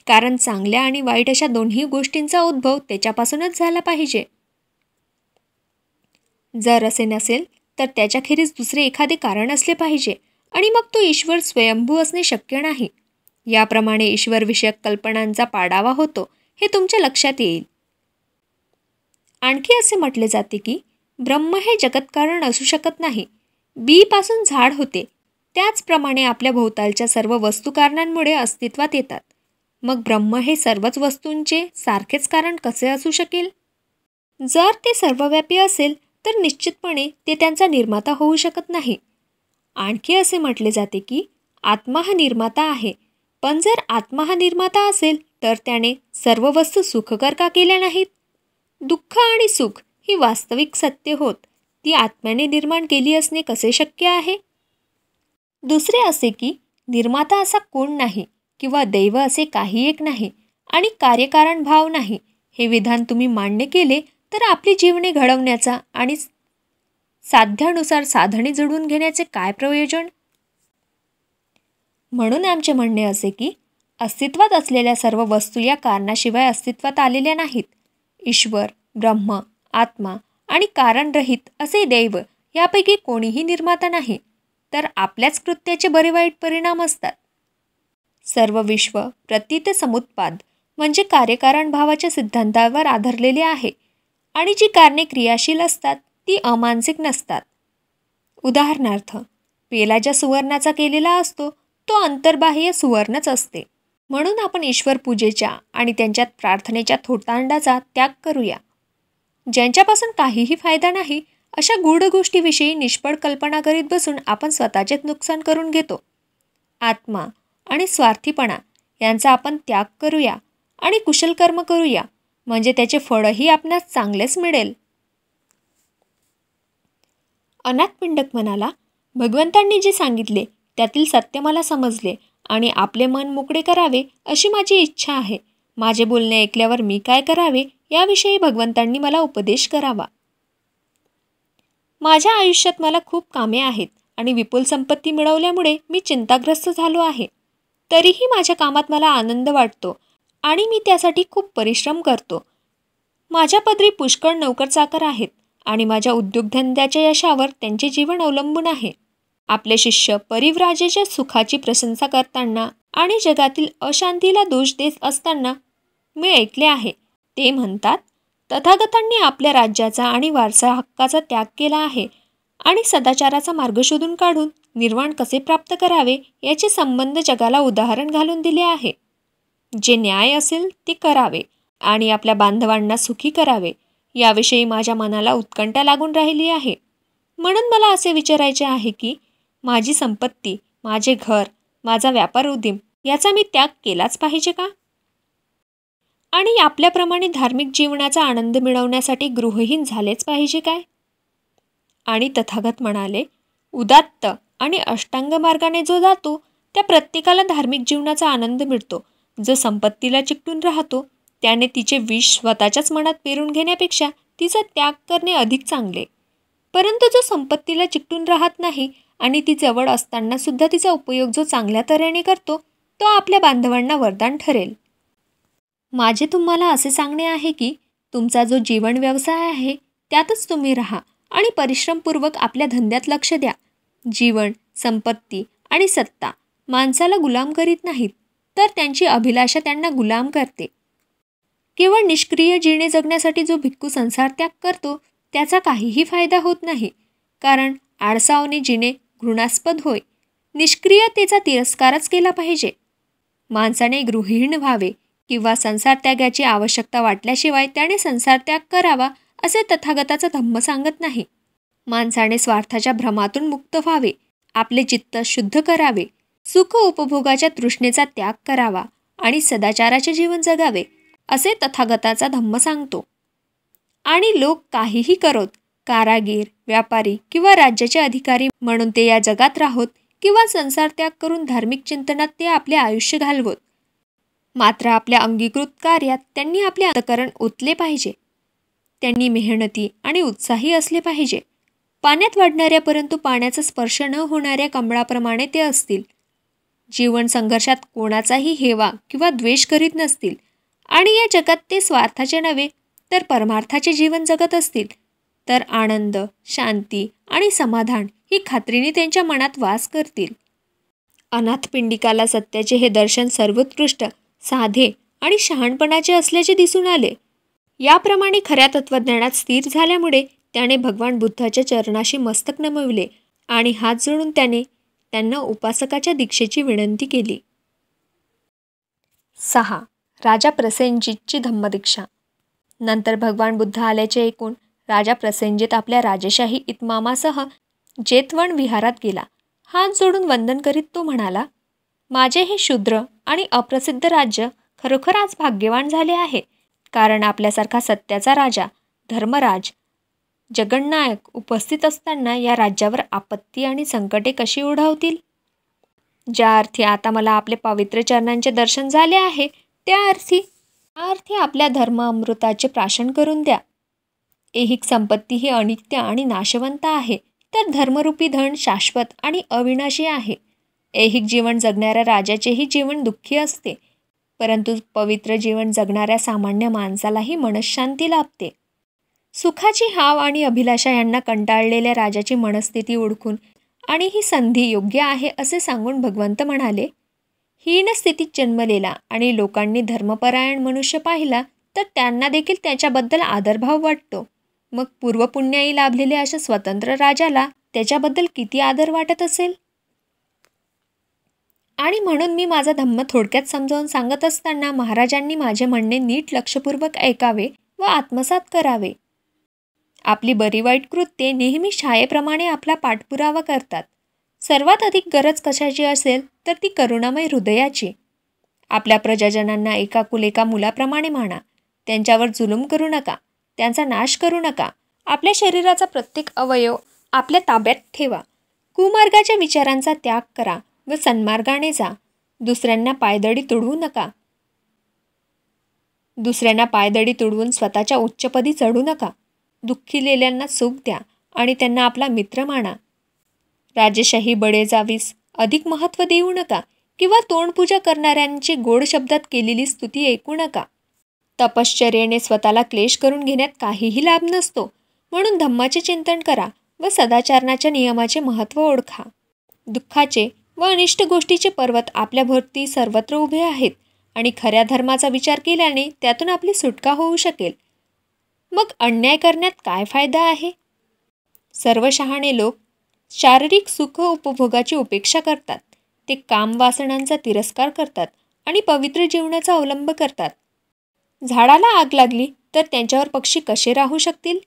कारण चांगल्या आणि वाईट अशा दोन्ही गोष्टींचा उद्भव त्याच्यापासूनच झाला पाहिजे. जर असे नसेल तर त्याच्याखेरीज दुसरे एखादे कारण असले पाहिजे आणि मग तो ईश्वर स्वयंभू असणे शक्य नाही. याप्रमाणे ईश्वरविषयक कल्पनांचा पाडावा होतो हे तुमच्या लक्षात येईल. आणखी असे म्हटले जाते की ब्रह्म हे जगतकारण असू शकत नाही. बीपासून झाड होते, त्याचप्रमाणे आपल्या भोवतालच्या सर्व वस्तुकारणांमुळे अस्तित्वात येतात. मग ब्रह्म हे सर्वच वस्तूंचे सारखेच कारण कसे असू शकेल? जर ते सर्वव्यापी असेल तर निश्चितपणे ते त्यांचा निर्माता होऊ शकत नाही. आणखी असे म्हटले जाते की आत्मा हा निर्माता आहे. पण जर आत्मा हा निर्माता असेल तर त्याने सर्व वस्तू सुखकर का केल्या नाहीत? दुःख आणि सुख ही वास्तविक सत्य होत ती आत्म्याने निर्माण केली असणे कसे शक्य आहे? दुसरे असे की निर्माता असा कोण नाही किंवा दैव असे काही एक नाही आणि कार्यकारण भाव नाही हे विधान तुम्ही मान्य केले तर आपली जीवने घडवण्याचा आणि साध्यानुसार साधने जुळवून घेण्याचे काय प्रयोजन? म्हणून आमचे म्हणणे असे की अस्तित्वात असलेल्या सर्व वस्तू या कारणाशिवाय अस्तित्वात आलेल्या नाहीत. ईश्वर, ब्रह्म, आत्मा आणि कारणरहित असे दैव यापैकी कोणीही निर्माता नाही, तर आपल्याच कृत्याचे बरे वाईट परिणाम असतात. सर्व विश्व प्रतीत समुत्पाद म्हणजे कार्यकारण भावाच्या सिद्धांतावर आधारलेले आहे आणि जी कारणे क्रियाशील असतात ती अमानसिक नसतात. उदाहरणार्थ, पेला ज्या सुवर्णाचा केलेला असतो तो अंतर्बाह्य सुवर्णच असते. म्हणून आपण ईश्वर पूजेच्या आणि त्यांच्यात प्रार्थनेच्या थोतांडाचा त्याग करूया. ज्यांच्यापासून काहीही फायदा नाही अशा गूढ गोष्टीविषयी निष्फळ कल्पना करीत बसून आपण स्वतःचेच नुकसान करून घेतो. आत्मा आणि स्वार्थीपणा यांचा आपण त्याग करूया आणि कुशल कर्म करूया, म्हणजे त्याचे फळही आपणास चांगलेच मिळेल. अनाथपिंडक म्हणाला, भगवंतांनी जे सांगितले त्यातील सत्य मला समजले आणि आपले मन मोकळे करावे अशी माझी इच्छा आहे. माझे बोलणे ऐकल्यावर मी काय करावे याविषयी भगवंतांनी मला उपदेश करावा. माझ्या आयुष्यात मला खूप कामे आहेत आणि विपुल संपत्ती मिळवल्यामुळे मी चिंताग्रस्त झालो आहे. तरीही माझ्या कामात मला आनंद वाटतो आणि मी त्यासाठी खूप परिश्रम करतो. माझ्या पदरी पुष्कळ नोकरचाकर आहेत आणि माझ्या उद्योगधंद्याच्या यशावर त्यांचे जीवन अवलंबून आहे. आपले शिष्य परिव्राजेच्या सुखाची प्रशंसा करताना आणि जगातील अशांतीला दोष देत असताना मी ऐकले आहे. ते म्हणतात, तथागतांनी आपल्या राज्याचा आणि वारसा हक्काचा त्याग केला आहे आणि सदाचाराचा मार्ग शोधून काढून निर्वाण कसे प्राप्त करावे याचे संबंध जगाला उदाहरण घालून दिले आहे. जे न्याय असेल ते करावे आणि आपल्या बांधवांना सुखी करावे याविषयी माझ्या मनाला उत्कंठा लागून राहिली आहे. म्हणून मला असे विचारायचे आहे की माझी संपत्ती, माझे घर, माझा व्यापार उद्यम याचा मी त्याग केलाच पाहिजे का? आणि आपल्याप्रमाणे धार्मिक जीवनाचा आनंद मिळवण्यासाठी गृहहीन झालेच पाहिजे काय? आणि तथागत म्हणाले, उदात्त आणि अष्टांग मार्गाने जो जातो त्या प्रत्येकाला धार्मिक जीवनाचा आनंद मिळतो. जो संपत्तीला चिकटून राहतो त्याने तिचे विष स्वतःच्याच मनात पेरून घेण्यापेक्षा तिचा त्याग करणे अधिक चांगले. परंतु जो संपत्तीला चिकटून राहत नाही आणि ती जवळ असताना सुद्धा तिचा उपयोग जो चांगल्या तऱ्हेने करतो तो आपल्या बांधवांना वरदान ठरेल. माझे तुम्हाला असे सांगणे आहे की तुमचा जो जीवन व्यवसाय आहे त्यातच तुम्ही राहा आणि परिश्रमपूर्वक आपल्या धंद्यात लक्ष द्या. जीवन, संपत्ती आणि सत्ता माणसाला गुलाम करीत नाहीत, तर त्यांची अभिलाषा त्यांना गुलाम करते. केवळ निष्क्रिय जीणे जगण्यासाठी जो भिक्खू संसार त्याग करतो त्याचा काहीही फायदा होत नाही, कारण आळसावणे जीणे घृणास्पद होय. निष्क्रियतेचा तिरस्कारच केला पाहिजे. माणसाने गृहहीन व्हावे किंवा संसार त्यागाची आवश्यकता वाटल्याशिवाय त्याने संसार त्याग करावा असे तथागताचा धम्म सांगत नाही. माणसाने स्वार्थाच्या भ्रमातून मुक्त व्हावे, आपले चित्त शुद्ध करावे, सुख उपभोगाच्या तृष्णेचा त्याग करावा आणि सदाचाराचे जीवन जगावे असे तथागताचा धम्म सांगतो. आणि लोक काहीही करोत, कारागीर, व्यापारी किंवा राज्याचे अधिकारी म्हणून ते या जगात राहोत किंवा संसार त्याग करून धार्मिक चिंतनात ते आपले आयुष्य घालवत, मात्र आपल्या अंगीकृत कार्यात त्यांनी आपले अंतःकरण ओतले पाहिजे. त्यांनी मेहनती आणि उत्साही असले पाहिजे. पाण्यात वाढणाऱ्या परंतु पाण्याचा स्पर्श न होणाऱ्या कमळाप्रमाणे ते असतील. जीवन संघर्षात कोणाचाही हेवा किंवा द्वेष करीत नसतील आणि या जगात ते स्वार्थाचे नव्हे तर परमार्थाचे जीवन जगत असतील, तर आनंद, शांती आणि समाधान ही खात्रीने त्यांच्या मनात वास करतील. अनाथपिंडिकाला सत्याचे हे दर्शन सर्वोत्कृष्ट, साधे आणि शहाणपणाचे असल्याचे दिसून आले. याप्रमाणे खऱ्या तत्त्वज्ञानात स्थिर झाल्यामुळे त्याने भगवान बुद्धाच्या चरणाशी मस्तक नमविले आणि हात जोडून त्याने त्यांना उपासकाच्या दीक्षेची विनंती केली. 6. राजा प्रसेनजितची धम्मदीक्षा. नंतर भगवान बुद्ध आल्याचे ऐकून राजा प्रसेनजित आपल्या राजेशाही इतमामासह जेतवण विहारात गेला. हात जोडून वंदन करीत तो म्हणाला, माझे हे शूद्र आणि अप्रसिद्ध राज्य खरोखर आज भाग्यवान झाले आहे, कारण आपल्यासारखा सत्याचा राजा, धर्मराज, जगन्नायक उपस्थित असताना या राज्यावर आपत्ती आणि संकटे कशी ओढावतील. ज्या अर्थी आता मला आपले पवित्र चरणांचे दर्शन झाले आहे, त्या अर्थी आपल्या धर्म अमृताचे प्राशन करून द्या. ऐहिक संपत्ती ही अनित्य आणि नाशवंत आहे, तर धर्मरूपी धन शाश्वत आणि अविनाशी आहे. ऐहिक जीवन जगणाऱ्या राजाचेही जीवन दुःखी असते, परंतु पवित्र जीवन जगणाऱ्या सामान्य माणसालाही मनःशांती लाभते. सुखाची हाव आणि अभिलाषा यांना कंटाळलेल्या राजाची मनस्थिती ओळखून आणि ही संधी योग्य आहे असे सांगून भगवंत म्हणाले, हीन स्थितीत जन्मलेला आणि लोकांनी धर्मपरायण मनुष्य पाहिला तर त्यांना देखील त्याच्याबद्दल आदरभाव वाटतो. मग पूर्वपुण्याई लाभलेल्या अशा स्वतंत्र राजाला त्याच्याबद्दल किती आदर वाटत असेल. आणि म्हणून मी माझा धम्म थोडक्यात समजावून सांगत असताना महाराजांनी माझे म्हणणे नीट लक्षपूर्वक ऐकावे व आत्मसात करावे. आपली बरी वाईट कृत्ये नेहमी छायेप्रमाणे आपला पाठपुरावा करतात. सर्वात अधिक गरज कशाची असेल तर ती करुणामय हृदयाची. आपल्या प्रजाजनांना एका मुलाप्रमाणे माना. त्यांच्यावर जुलूम करू नका, त्यांचा नाश करू नका. आपल्या शरीराचा प्रत्येक अवयव आपल्या ताब्यात ठेवा. कुमार्गाच्या विचारांचा त्याग करा व सन्मार्गाने जा. दुसऱ्यांना पायदळी तुडवून स्वतःच्या उच्चपदी चढू नका. दुःखीलेल्यांना सुख द्या आणि त्यांना आपला मित्र माना. राजेशाही बडेजावीस अधिक महत्त्व देऊ नका किंवा तोंडपूजा करणाऱ्यांची गोड शब्दात केलेली स्तुती ऐकू नका. तपश्चर्येने स्वतःला क्लेश करून घेण्यात काहीही लाभ नसतो. म्हणून धम्माचे चिंतन करा व सदाचारणाच्या नियमाचे महत्त्व ओळखा. दुःखाचे व अनिष्ट गोष्टीचे पर्वत आपल्याभोवती सर्वत्र उभे आहेत आणि खऱ्या धर्माचा विचार केल्याने त्यातून आपली सुटका होऊ शकेल. मग अन्याय करण्यात काय फायदा आहे. सर्व शहाणे लोक शारीरिक सुख उपभोगाची उपेक्षा करतात. ते कामवासनांचा तिरस्कार करतात आणि पवित्र जीवनाचा अवलंब करतात. झाडाला आग लागली तर त्यांच्यावर पक्षी कसे राहू शकतील.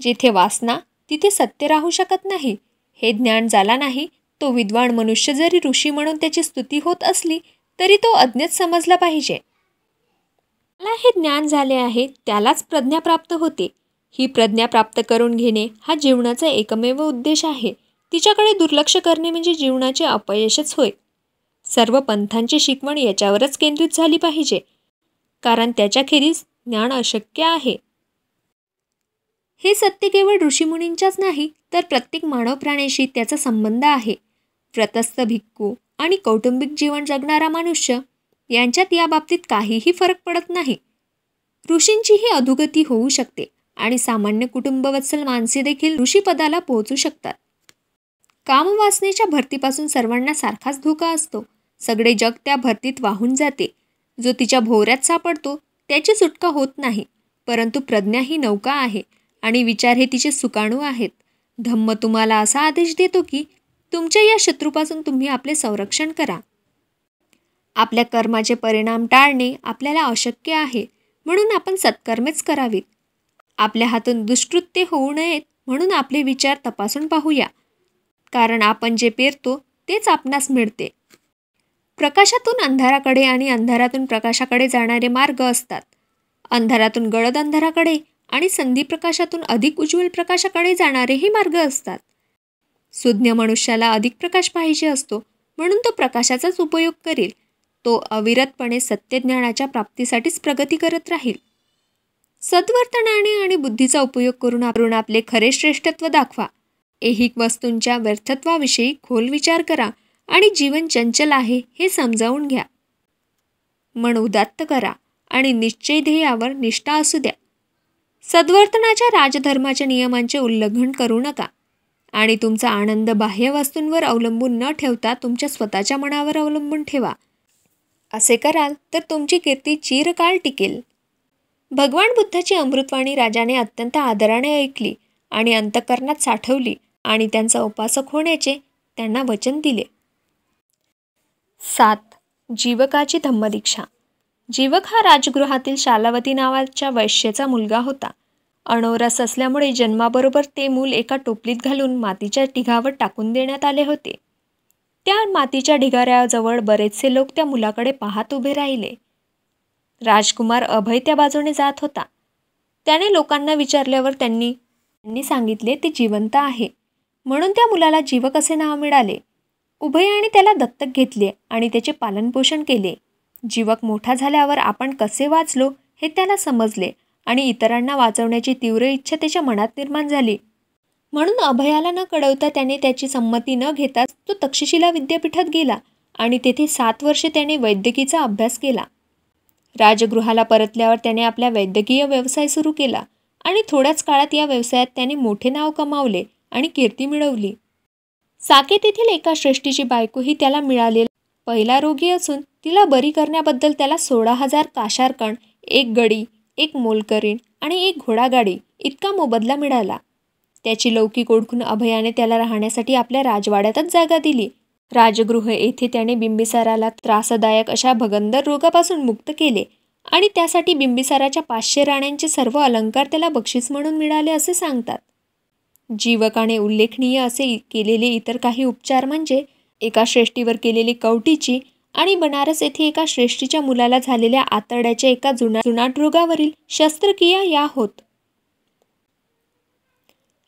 जिथे वासना तिथे सत्य राहू शकत नाही. हे ज्ञान झाला नाही तो विद्वान मनुष्य जरी ऋषी म्हणून त्याची स्तुती होत असली तरी तो अज्ञात समजला पाहिजे. मला हे ज्ञान झाले आहे त्यालाच प्रज्ञा प्राप्त होते. ही प्रज्ञा प्राप्त करून घेणे हा जीवनाचा एकमेव उद्देश आहे. तिच्याकडे दुर्लक्ष करणे म्हणजे जीवनाचे अपयशच होय. सर्व पंथांची शिकवण याच्यावरच केंद्रित झाली पाहिजे, कारण त्याच्याखेरीज ज्ञान अशक्य आहे. हे सत्य केवळ ऋषीमुनींच्याच नाही तर प्रत्येक मानव प्राण्याशी त्याचा संबंध आहे. व्रतस्थ भिक्खू आणि कौटुंबिक जीवन जगणारा मनुष्य यांच्यात या बाबतीत काहीही फरक पडत नाही. ऋषींचीही अधोगती होऊ शकते आणि सामान्य कुटुंबवत्सल माणसे देखील ऋषीपदाला पोहोचू शकतात. कामवासनेच्या भरतीपासून सर्वांना सारखाच धोका असतो. सगळे जग त्या भरतीत वाहून जाते. जो तिच्या भोवऱ्यात सापडतो त्याची सुटका होत नाही. परंतु प्रज्ञा ही नौका आहे आणि विचार हे तिचे सुकाणू आहेत. धम्म तुम्हाला असा आदेश देतो की तुमच्या या शत्रूपासून तुम्ही आपले संरक्षण करा. आपल्या कर्माचे परिणाम टाळणे आपल्याला अशक्य आहे, म्हणून आपण सत्कर्मेच करावीत. आपल्या हातून दुष्कृत्य होऊ नयेत म्हणून आपले विचार तपासून पाहूया, कारण आपण जे पेरतो तेच आपणास मिळते. प्रकाशातून अंधाराकडे आणि अंधारातून प्रकाशाकडे जाणारे मार्ग असतात. अंधारातून गडद अंधाराकडे आणि संधिप्रकाशातून अधिक उज्ज्वल प्रकाशाकडे जाणारेही मार्ग असतात. सुज्ञ मनुष्याला अधिक प्रकाश पाहिजे असतो, म्हणून तो प्रकाशाचाच उपयोग करेल. तो अविरतपणे सत्यज्ञानाच्या प्राप्तीसाठीच प्रगती करत राहील. सद्वर्तनाने आणि बुद्धीचा उपयोग करून आपले खरे श्रेष्ठत्व दाखवा. ऐहिक वस्तूंच्या व्यर्थत्वाविषयी खोल विचार करा आणि जीवन चंचल आहे हे समजावून घ्या. मन उदात्त करा आणि निश्चय ध्येयावर निष्ठा असू द्या. सद्वर्तनाच्या राजधर्माच्या नियमांचे उल्लंघन करू नका आणि तुमचा आनंद बाह्य वस्तूंवर अवलंबून न ठेवता तुमच्या स्वतःच्या मनावर अवलंबून ठेवा. असे कराल तर तुमची कीर्ती चिरकाळ टिकेल. भगवान बुद्धाची अमृतवाणी राजाने अत्यंत आदराने ऐकली आणि अंतःकरणात साठवली आणि त्यांचा उपासक होण्याचे त्यांना वचन दिले. 7. जीवकाची धम्मदीक्षा. जीवक हा राजगृहातील शालावती नावाच्या वैश्याचा मुलगा होता. अनौरस असल्यामुळे जन्माबरोबर ते मूल एका टोपलीत घालून मातीच्या ढिगावर टाकून देण्यात आले होते. त्या मातीच्या ढिगाऱ्याजवळ बरेचसे लोक त्या मुलाकडे पाहत उभे राहिले. राजकुमार अभय त्या बाजूने जात होता. त्याने लोकांना विचारल्यावर त्यांनी सांगितले ते जिवंत आहे, म्हणून त्या मुलाला जीवक असे नाव मिळाले. उभयाने त्याला दत्तक घेतले आणि त्याचे पालनपोषण केले. जीवक मोठा झाल्यावर आपण कसे वाचलो हे त्याला समजले आणि इतरांना वाचवण्याची तीव्र इच्छा त्याच्या मनात निर्माण झाली. म्हणून अभयाला न कळवता त्याने त्याची संमती न घेताच तो तक्षशिला विद्यापीठात गेला आणि तेथे 7 वर्षे त्याने वैद्यकीचा अभ्यास केला. राजगृहाला परतल्यावर त्याने आपला वैद्यकीय व्यवसाय सुरू केला आणि थोड्याच काळात या व्यवसायात त्याने मोठे नाव कमावले आणि कीर्ती मिळवली. साकेत येथील एका श्रेष्ठीची बायको ही त्याला मिळालेला पहिला रोगी असून तिला बरी करण्याबद्दल त्याला 16,000 काशारकण, 1 गडी, 1 मोलकरीण आणि 1 घोडागाडी इतका मोबदला मिळाला. त्याची लौकिक ओळखून अभयाने त्याला राहण्यासाठी आपल्या राजवाड्यातच जागा दिली. राजगृह येथे त्याने बिंबिसाराला त्रासदायक अशा भगंदर रोगापासून मुक्त केले आणि त्यासाठी बिंबिसाराच्या 500 राण्यांचे सर्व अलंकार त्याला बक्षीस म्हणून मिळाले असे सांगतात. जीवकाने उल्लेखनीय असे केलेले इतर काही उपचार म्हणजे एका श्रेष्ठीवर केलेली कवटीची आणि बनारस येथे एका श्रेष्ठीच्या मुलाला झालेल्या आतड्याच्या एका जुनाट रोगावरील शस्त्रक्रिया या होत.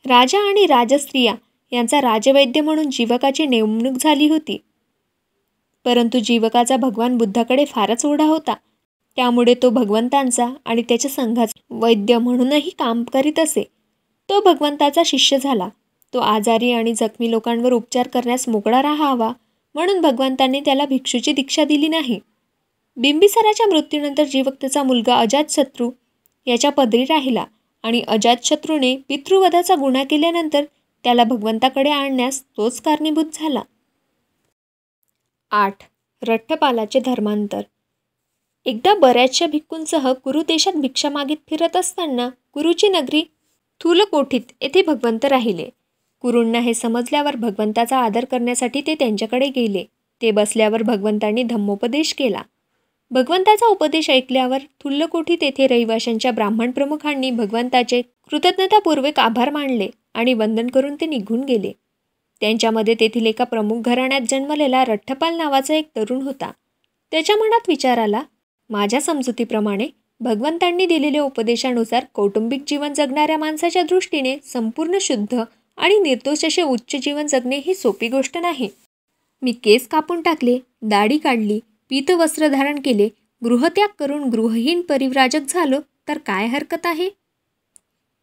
राजा आणि राजस्त्रिया यांचा राजवैद्य म्हणून जीवकाची नेमणूक झाली होती. परंतु जीवकाचा भगवान बुद्धाकडे फारच ओढा होता. त्यामुळे तो भगवंतांचा आणि त्याच्या संघाचा वैद्य म्हणूनही काम करीत असे. तो भगवंताचा शिष्य झाला. तो आजारी आणि जखमी लोकांवर उपचार करण्यास मोकळा राहावा म्हणून भगवंतांनी त्याला भिक्षूची दीक्षा दिली नाही. बिंबिसाराच्या मृत्यूनंतर जीवक त्याचा मुलगा अजातशत्रू याच्या पदरी राहिला आणि अजातशत्रूने पितृवधाचा गुन्हा केल्यानंतर त्याला भगवंताकडे आणण्यास तोच कारणीभूत झाला. 8. रठ्ठपालाचे धर्मांतर. एकदा बऱ्याचशा भिक्खूंसह कुरु देशात भिक्षा मागीत फिरत असताना कुरुची नगरी थूलकोठीत येथे भगवंत राहिले. कुरूंना हे समजल्यावर भगवंताचा आदर करण्यासाठी ते त्यांच्याकडे गेले. ते बसल्यावर भगवंतांनी धम्मोपदेश केला. भगवंताचा उपदेश ऐकल्यावर थुल्लकोठीत येथे रहिवाशांच्या ब्राह्मण प्रमुखांनी भगवंताचे कृतज्ञतापूर्वक आभार मानले आणि वंदन करून ते निघून गेले. त्यांच्यामध्ये तेथील एका प्रमुख घराण्यात जन्मलेला रठ्ठपाल नावाचा एक तरुण होता. त्याच्या मनात विचार आला, माझ्या समजुतीप्रमाणे भगवंतांनी दिलेल्या उपदेशानुसार कौटुंबिक जीवन जगणाऱ्या माणसाच्या दृष्टीने संपूर्ण शुद्ध आणि निर्दोष असे उच्च जीवन जगणे ही सोपी गोष्ट नाही. मी केस कापून टाकले, दाढी काढली, पीतवस्त्र धारण केले, गृहत्याग करून गृहहीन परिव्राजक झालो तर काय हरकत आहे.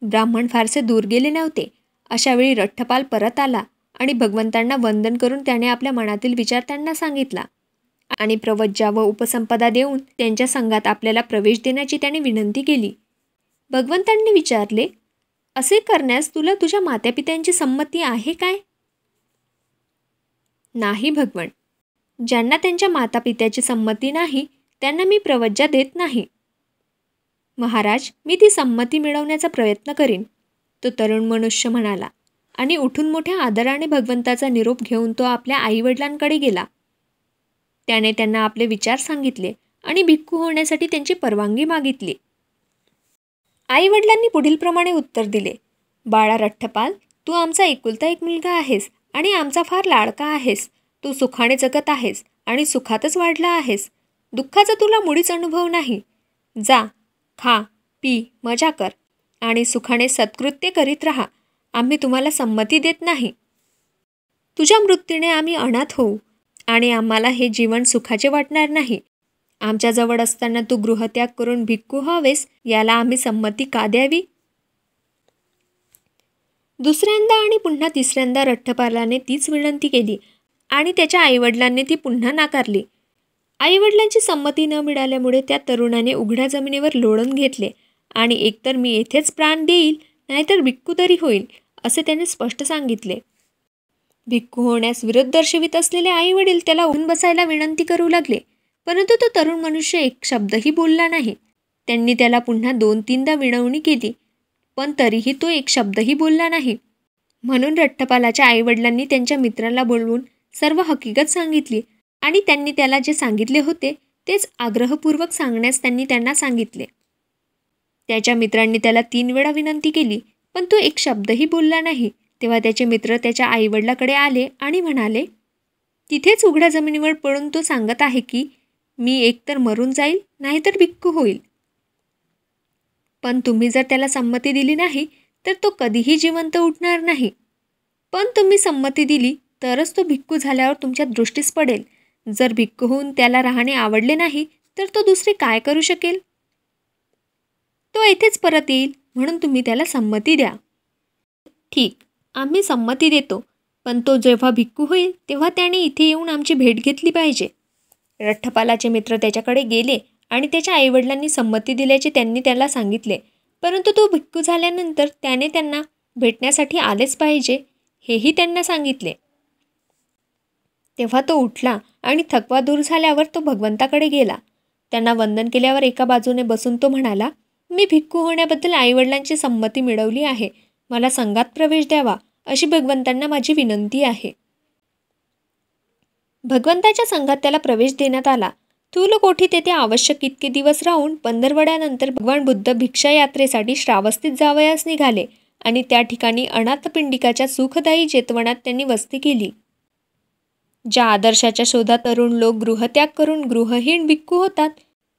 ब्राह्मण फारसे दूर गेले नव्हते. अशावेळी रठ्ठपाल परत आला आणि भगवंतांना वंदन करून त्याने आपल्या मनातील विचार त्यांना सांगितला आणि प्रवज्जा व उपसंपदा देऊन त्यांच्या संघात आपल्याला प्रवेश देण्याची त्याने विनंती केली. भगवंतांनी विचारले, असे करण्यास तुला तुझ्या मातापित्यांची संमती आहे काय? नाही भगवन. ज्यांना त्यांच्या मातापित्याची संमती नाही त्यांना मी प्रवज्जा देत नाही. महाराज, मी ती संमती मिळवण्याचा प्रयत्न करीन, तो तरुण मनुष्य म्हणाला आणि उठून मोठ्या आदराने भगवंताचा निरोप घेऊन तो आपल्या आईवडिलांकडे गेला. त्याने त्यांना आपले विचार सांगितले आणि भिक्खू होण्यासाठी त्यांची परवानगी मागितली. आईवडिलांनी पुढीलप्रमाणे उत्तर दिले, बाळा रठ्ठपाल, तू आमचा एकुलता एक मुलगा आहेस आणि आमचा फार लाडका आहेस. तू सुखाने जगत आहेस आणि सुखातच वाढला आहेस. दुःखाचा तुला मुळीच अनुभव नाही. जा, खा, पी, मजा कर आणि सुखाने सत्कृत्य करीत राहा. आम्ही तुम्हाला संमती देत नाही. तुझ्या मृत्यूने आम्ही अनाथ होऊ आणि आम्हाला हे जीवन सुखाचे वाटणार नाही. आमच्याजवळ असताना तू गृहत्याग करून भिक्खू व्हावेस याला आम्ही संमती का द्यावी? दुसऱ्यांदा आणि पुन्हा तिसऱ्यांदा रठ्ठपालाने तीच विनंती केली आणि त्याच्या आईवडिलांनी ती पुन्हा नाकारली. आईवडिलांची संमती न मिळाल्यामुळे त्या तरुणाने उघड्या जमिनीवर लोळून घेतले आणि एकतर मी येथेच प्राण देईल नाहीतर भिक्खू तरी होईल असे त्याने स्पष्ट सांगितले. भिक्खू होण्यास विरोध दर्शवित असलेले आईवडील त्याला उठून बसायला विनंती करू लागले, परंतु तो तरुण मनुष्य एक शब्दही बोलला नाही. त्यांनी त्याला पुन्हा 2-3दा विनवणी केली, पण तरीही तो एक शब्दही बोलला नाही. म्हणून रठ्ठपालाच्या आईवडिलांनी त्यांच्या मित्राला बोलवून सर्व हकीकत सांगितली आणि त्यांनी त्याला जे सांगितले होते तेच आग्रहपूर्वक सांगण्यास त्यांना सांगितले. त्याच्या मित्रांनी त्याला 3 वेळा विनंती केली, पण तो एक शब्दही बोलला नाही. तेव्हा त्याचे मित्र त्याच्या आईवडिलाकडे आले आणि म्हणाले, तिथेच उघड्या जमिनीवर पडून तो सांगत आहे की मी एकतर मरून जाईल नाहीतर भिक्खू होईल. पण तुम्ही जर त्याला संमती दिली नाही तर तो कधीही जिवंत उठणार नाही. पण तुम्ही संमती दिली तरच तो भिक्खू झाल्यावर तुमच्या दृष्टीस पडेल. जर भिक्खू होऊन त्याला राहणे आवडले नाही तर तो दुसरे काय करू शकेल? तो येथेच परत येईल, म्हणून तुम्ही त्याला संमती द्या. ठीक, आम्ही संमती देतो, पण तो जेव्हा भिक्खू होईल तेव्हा त्याने इथे येऊन आमची भेट घेतली पाहिजे. रठ्ठपालाचे मित्र त्याच्याकडे गेले आणि त्याच्या आईवडिलांनी संमती दिल्याचे त्यांनी त्याला सांगितले. परंतु तो भिक्खू झाल्यानंतर त्याने त्यांना भेटण्यासाठी आलेच पाहिजे हेही त्यांना सांगितले. तेव्हा तो उठला आणि थकवा दूर झाल्यावर तो भगवंताकडे गेला. त्यांना वंदन केल्यावर एका बाजूने बसून तो म्हणाला, मी भिक्खू होण्याबद्दल आईवडिलांची संमती मिळवली आहे. मला संघात प्रवेश द्यावा अशी भगवंतांना माझी विनंती आहे. भगवंताच्या संघात त्याला प्रवेश देण्यात आला. थूलकोठी तेथे आवश्यक इतके दिवस राहून पंधरवड्यानंतर भगवान बुद्ध भिक्षा यात्रेसाठी श्रावस्तीत जावयास निघाले आणि त्या ठिकाणी अनाथपिंडिकाच्या सुखदायी जेतवणात त्यांनी वस्ती केली. ज्या आदर्शाच्या शोधात तरुण लोक गृहत्याग करून गृहहीन भिक्खू होतात,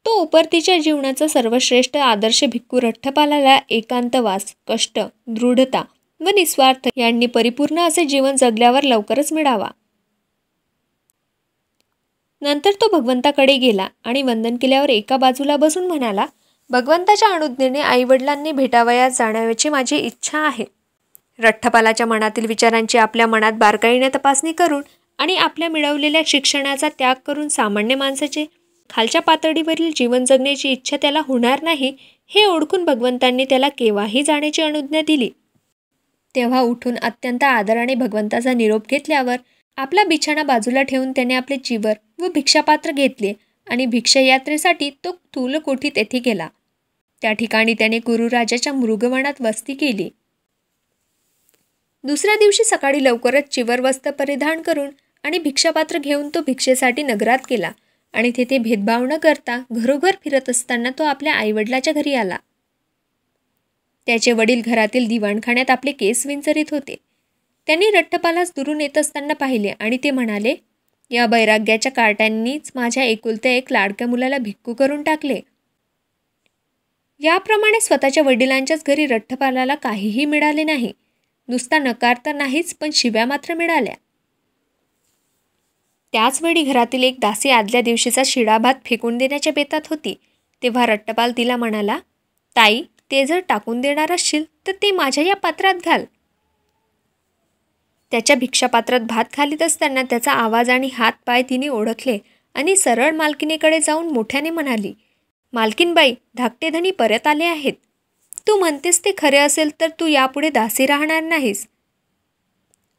तो उपरतीच्या जीवनाचा सर्वश्रेष्ठ आदर्श भिक्खू रठ्ठपालाला एकांतवास, कष्ट, दृढता व निस्वार्थ यांनी परिपूर्ण असे जीवन जगल्यावर लवकरच मिळावा. नंतर तो भगवंताकडे गेला आणि वंदन केल्यावर एका बाजूला बसून म्हणाला, भगवंताच्या अनुज्ञेने आईवडिलांनी भेटावयास जाण्याची माझी इच्छा आहे. रठ्ठपालाच्या मनातील विचारांची आपल्या मनात बारकाईने तपासणी करून आणि आपल्या मिळवलेल्या शिक्षणाचा त्याग करून सामान्य माणसाचे खालच्या पातळीवरील जीवन जगण्याची इच्छा त्याला होणार नाही हे ओळखून भगवंतांनी त्याला केव्हाही जाण्याची अनुज्ञा दिली. तेव्हा उठून अत्यंत आदराने भगवंताचा निरोप घेतल्यावर आपला बिछाणा बाजूला ठेवून त्याने आपले चिवर व भिक्षापात्र घेतले आणि भिक्षा यात्रेसाठी तो थूलकोठीत येथे गेला. त्या ठिकाणी त्याने गुरुराजाच्या मृगवनात वस्ती केली. दुसऱ्या दिवशी सकाळी लवकरच चिवर वस्त्र परिधान करून आणि भिक्षापात्र घेऊन तो भिक्षेसाठी नगरात गेला आणि तेथे भेदभाव न करता घरोघर फिरत असताना तो आपल्या आईवडिलाच्या घरी आला. त्याचे वडील घरातील दिवाणखान्यात आपले केस विंचरीत होते. त्यांनी रठ्ठपालास दुरून येत असताना पाहिले आणि ते म्हणाले, या बैराग्याच्या कार्ट्यांनीच माझ्या एकुलत्या एक लाडक्या मुलाला भिक्खू करून टाकले. याप्रमाणे स्वतःच्या वडिलांच्याच घरी रठ्ठपालाला काहीही मिळाले नाही. नुसता नकार तर नाहीच, पण शिव्या मात्र मिळाल्या. त्याचवेळी घरातील एक दासी आदल्या दिवशीचा शिळा भात फेकून देण्याच्या बेतात होती. तेव्हा रठ्ठपाल तिला म्हणाला, ताई, ते जर टाकून देणार असशील तर ते माझ्या या पात्रात घाल. त्याच्या भिक्षापात्रात भात घालीत असताना त्याचा आवाज आणि हात पाय तिने ओळखले आणि सरळ मालकिनीकडे जाऊन मोठ्याने म्हणाली, मालकीनबाई, धाकटे धनी परत आले आहेत. तू म्हणतेस ते खरे असेल तर तू यापुढे दासी राहणार नाहीस.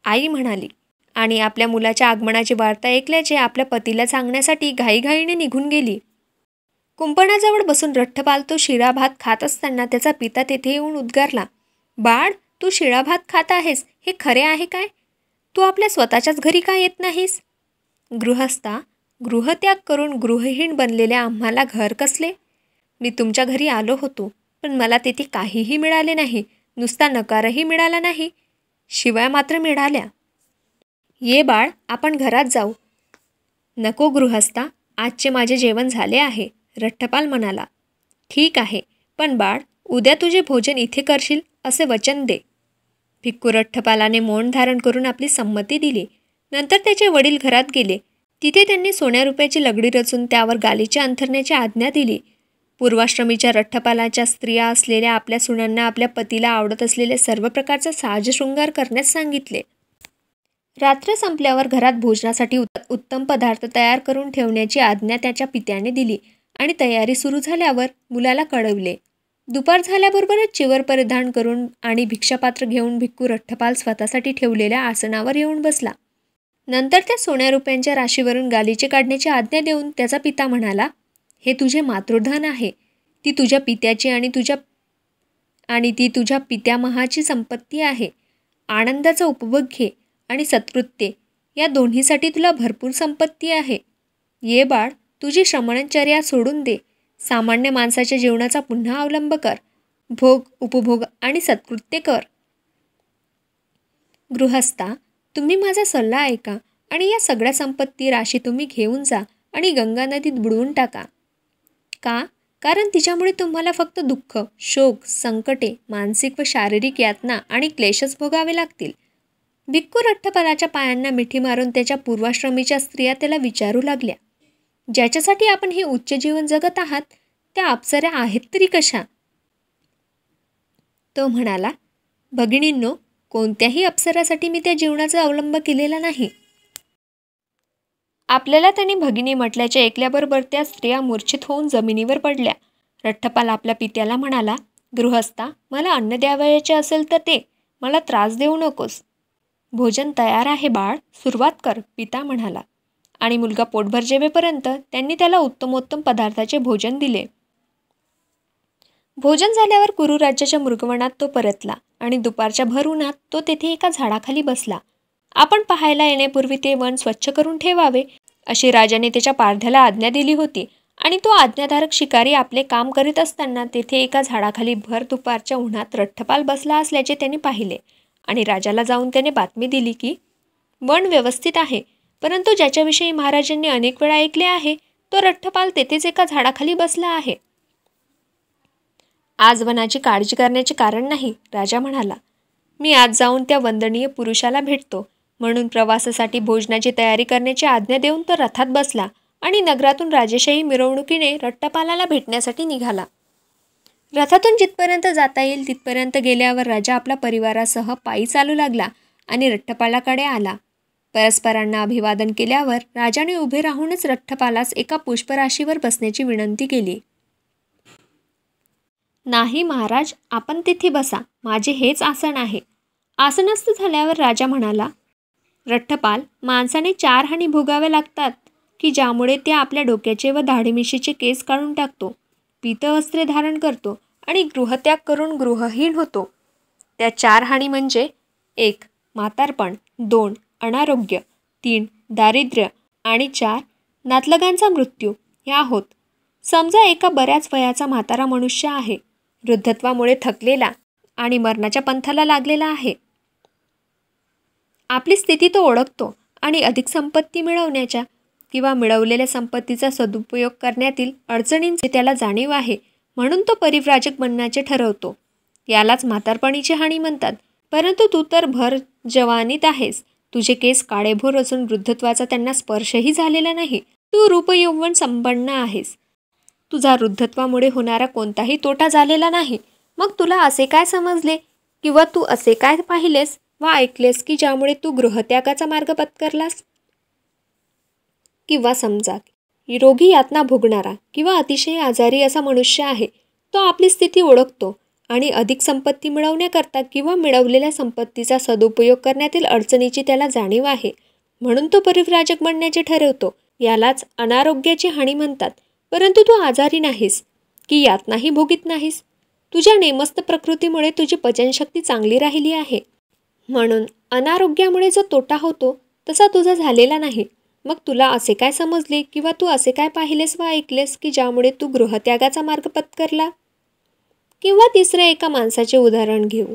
आई म्हणाली आणि आपल्या मुलाच्या आगमनाची वार्ता ऐकल्याचे आपल्या पतीला सांगण्यासाठी घाईघाईने निघून गेली. कुंपणाजवळ बसून रठ्ठपाल तो शिळा भात खात असताना त्याचा पिता तेथे येऊन उद्गारला, बाळ, तू शिळा भात खात आहेस हे खरे आहे काय? तू आपल्या स्वतःच्याच घरी का येत नाहीस? गृहस्था, गृहत्याग करून गृहहीन बनलेल्या आम्हाला घर कसले? मी तुमच्या घरी आलो होतो, पण मला तेथे काहीही मिळाले नाही. नुसता नकारही मिळाला नाही, शिवाय मात्र मिळाल्या. ये बाळ, आपण घरात जाऊ. नको गृहस्था, आजचे माझे जेवण झाले आहे, रठ्ठपाल म्हणाला. ठीक आहे, पण बाळ, उद्या तुझे भोजन इथे करशील असे वचन दे. भिक्खू रठ्ठपालाने मौन धारण करून आपली संमती दिली. नंतर त्याचे वडील घरात गेले. तिथे त्यांनी सोन्या रुपयाची लगडी रचून त्यावर गालीचे अंथरण्याची आज्ञा दिली. पूर्वाश्रमीच्या रठ्ठपालाच्या स्त्रिया असलेल्या आपल्या सुनांना आपल्या पतीला आवडत असलेले सर्व प्रकारचा साजशृंगार करण्यास सांगितले. रात्र संपल्यावर घरात भोजनासाठी उत्तम पदार्थ तयार करून ठेवण्याची आज्ञा त्याच्या पित्याने दिली आणि तयारी सुरू झाल्यावर मुलाला कळवले. दुपार झाल्याबरोबरच चिवर परिधान करून आणि भिक्षापात्र घेऊन भिक्खू रठ्ठपाल स्वतःसाठी ठेवलेल्या आसनावर येऊन बसला. नंतर त्या सोन्या रुपयांच्या राशीवरून गालीचे काढण्याची आज्ञा देऊन त्याचा पिता म्हणाला, हे तुझे मातृधन आहे. ती तुझ्या पित्याची आणि ती तुझ्या पित्यामहाची संपत्ती आहे. आनंदाचा उपभोग घे आणि सत्कृत्ये या दोन्हीसाठी तुला भरपूर संपत्ती आहे. ये बाळ, तुझी श्रमणचर्या सोडून दे. सामान्य माणसाच्या जीवनाचा पुन्हा अवलंब कर. भोग, उपभोग आणि सत्कृत्य कर. गृहस्था, तुम्ही माझा सल्ला ऐका आणि या सगळ्या संपत्ती राशी तुम्ही घेऊन जा आणि गंगा नदीत बुडवून टाका. का? कारण तिच्यामुळे तुम्हाला फक्त दुःख, शोक, संकटे, मानसिक व शारीरिक यातना आणि क्लेशच भोगावे लागतील. भिक्खू रठ्ठपालाच्या पायांना मिठी मारून त्याच्या पूर्वाश्रमीच्या स्त्रिया त्याला विचारू लागल्या, ज्याच्यासाठी आपण हे उच्च जीवन जगत आहात त्या अप्सऱ्या आहेत तरी कशा? तो म्हणाला, भगिनींनो, कोणत्याही अप्सरासाठी मी त्या जीवनाचा अवलंब केलेला नाही. आपल्याला त्याने भगिनी म्हटल्याचे ऐकल्याबरोबर त्या स्त्रिया मूर्छित होऊन जमिनीवर पडल्या. रठ्ठपाल आपल्या पित्याला म्हणाला, गृहस्था, मला अन्न द्यावयाचे असेल तर दे, मला त्रास देऊ नकोस. भोजन तयार आहे बाळ, सुरुवात कर, पिता म्हणाला. आणि मुलगा पोटभर जेवेपर्यंत त्यांनी त्याला उत्तमोत्तम पदार्थाचे भोजन दिले. भोजन झाल्यावर कुरु राज्याच्या मृगवनात तो परतला आणि दुपारच्या भर उन्हात तो तेथे एका झाडाखाली बसला. आपण पाहायला येण्यापूर्वी ते वन स्वच्छ करून ठेवावे अशी राजाने त्याच्या पारध्याला आज्ञा दिली होती आणि तो आज्ञाधारक शिकारी आपले काम करीत असताना तेथे एका झाडाखाली भर दुपारच्या उन्हात रठ्ठपाल बसला असल्याचे त्यांनी पाहिले आणि राजाला जाऊन त्याने बातमी दिली की वन व्यवस्थित आहे, परंतु ज्याच्याविषयी महाराजांनी अनेक वेळा ऐकले आहे तो रठ्ठपाल तेथेच एका झाडाखाली बसला आहे. आज वनाची काळजी करण्याचे कारण नाही, राजा म्हणाला. मी आज जाऊन त्या वंदनीय पुरुषाला भेटतो. म्हणून प्रवासासाठी भोजनाची तयारी करण्याची आज्ञा देऊन तो रथात बसला आणि नगरातून राजेशाही मिरवणुकीने रठ्ठपालाला भेटण्यासाठी निघाला. रथातून जिथपर्यंत जाता येईल तिथपर्यंत गेल्यावर राजा आपल्या परिवारासह पायी चालू लागला आणि रठ्ठपालाकडे आला. परस्परांना अभिवादन केल्यावर राजाने उभे राहूनच रठ्ठपालास एका पुष्पराशीवर बसण्याची विनंती केली. नाही महाराज, आपण तिथे बसा, माझे हेच आसन आहे. आसनस्थ झाल्यावर राजा म्हणाला, रठ्ठपाल, माणसाने 4 हानी भोगाव्या लागतात की ज्यामुळे ते आपल्या डोक्याचे व दाढीमिशीचे केस काढून टाकतो, पीतवस्त्रे धारण करतो आणि गृहत्याग करून गृहहीन होतो. त्या 4 हानी म्हणजे 1. म्हातारपण, 2. अनारोग्य, 3. दारिद्र्य आणि 4. नातलगांचा मृत्यू ह्या होत. समजा एका बऱ्याच वयाचा म्हातारा मनुष्य आहे, वृद्धत्वामुळे थकलेला आणि मरणाच्या पंथाला लागलेला आहे. आपली स्थिती तो ओळखतो आणि अधिक संपत्ती मिळवण्याच्या किंवा मिळवलेल्या संपत्तीचा सदुपयोग करण्यातील अडचणींची त्याला जाणीव आहे, म्हणून तो परिव्राजक बनण्याचे ठरवतो. यालाच म्हातारपणीची हानी म्हणतात. परंतु तू तर भर जवानीत आहेस, तुझे केस काळेभोर असून वृद्धत्वाचा त्यांना स्पर्शही झालेला नाही. तू रूपयौवन संपन्न आहेस. तुझा वृद्धत्वामुळे होणारा कोणताही तोटा झालेला नाही. मग तुला असे काय समजले किंवा तू असे काय पाहिलेस व ऐकलेस की ज्यामुळे तू गृहत्यागाचा मार्ग पत्करलास? किंवा समजा रोगी यातना भोगणारा किंवा अतिशय आजारी असा मनुष्य आहे, तो आपली स्थिती ओळखतो आणि अधिक संपत्ती मिळवण्याकरता किंवा मिळवलेल्या संपत्तीचा सदुपयोग करण्यातील अडचणीची त्याला जाणीव आहे, म्हणून तो परिव्राजक बनण्याचे ठरवतो. यालाच अनारोग्याची हानी म्हणतात. परंतु तू आजारी नाहीस की यातनाही भोगीत नाहीस. तुझ्या नेमस्त प्रकृतीमुळे तुझी पचनशक्ती चांगली राहिली आहे, म्हणून अनारोग्यामुळे जो तोटा होतो तसा तुझा झालेला नाही. मग तुला असे काय समजले किंवा तू असे काय पाहिलेस व ऐकलेस की ज्यामुळे तू गृहत्यागाचा मार्ग पत्करला? किंवा तिसऱ्या एका माणसाचे उदाहरण घेऊ.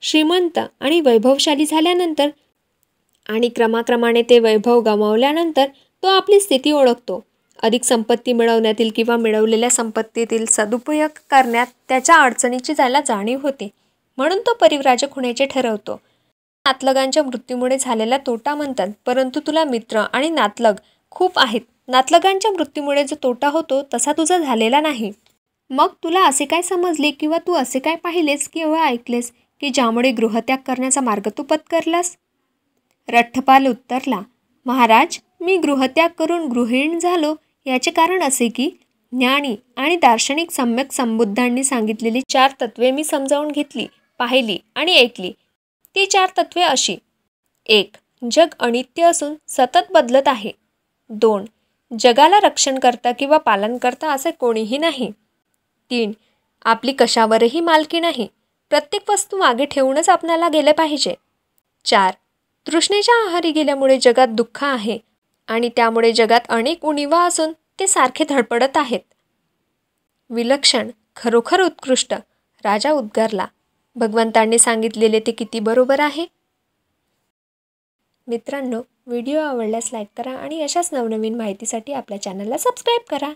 श्रीमंत आणि वैभवशाली झाल्यानंतर आणि क्रमाक्रमाने ते वैभव गमावल्यानंतर तो आपली स्थिती ओळखतो. अधिक संपत्ती मिळवण्यातील किंवा मिळवलेल्या संपत्तीतील सदुपयोग करण्यात त्याच्या अडचणीची त्याला जाणीव होते, म्हणून तो परिव्राजक होण्याचे ठरवतो. नातलगांच्या मृत्यूमुळे झालेला तोटा म्हणतात. परंतु तुला मित्र आणि नातलग खूप आहेत. नातलगांच्या मृत्यूमुळे जो तोटा होतो तसा तुझा झालेला नाही. मग तुला असे काय समजले किंवा तू असे काय पाहिलेस किंवा ऐकलेस की ज्यामुळे गृहत्याग करण्याचा मार्ग तू पत्करलास? रठ्ठपाल उत्तरला, महाराज, मी गृहत्याग करून गृहिणी झालो याचे कारण असे की ज्ञानी आणि दार्शनिक सम्यक संबुद्धांनी सांगितलेली 4 तत्वे मी समजावून घेतली, पाहिली आणि ऐकली. ती 4 तत्वे अशी: 1. जग अनित्य असून सतत बदलत आहे. 2. जगाला रक्षण करता किंवा पालन करता असे कोणीही नाही. 3. आपली कशावरही मालकी नाही. प्रत्येक वस्तू मागे ठेवूनच आपणाला गेले पाहिजे. 4. तृष्णेच्या आहारी गेल्यामुळे जगात दुःख आहे आणि त्यामुळे जगात अनेक उणिवा असून ते सारखे धडपडत आहेत. विलक्षण, खरोखर उत्कृष्ट, राजा उद्गारला. भगवंतांनी सांगितलेले ते किती बरोबर आहे. मित्रांनो, व्हिडिओ आवडल्यास लाईक करा आणि अशाच नवनवीन माहितीसाठी आपल्या चॅनलला सबस्क्राईब करा.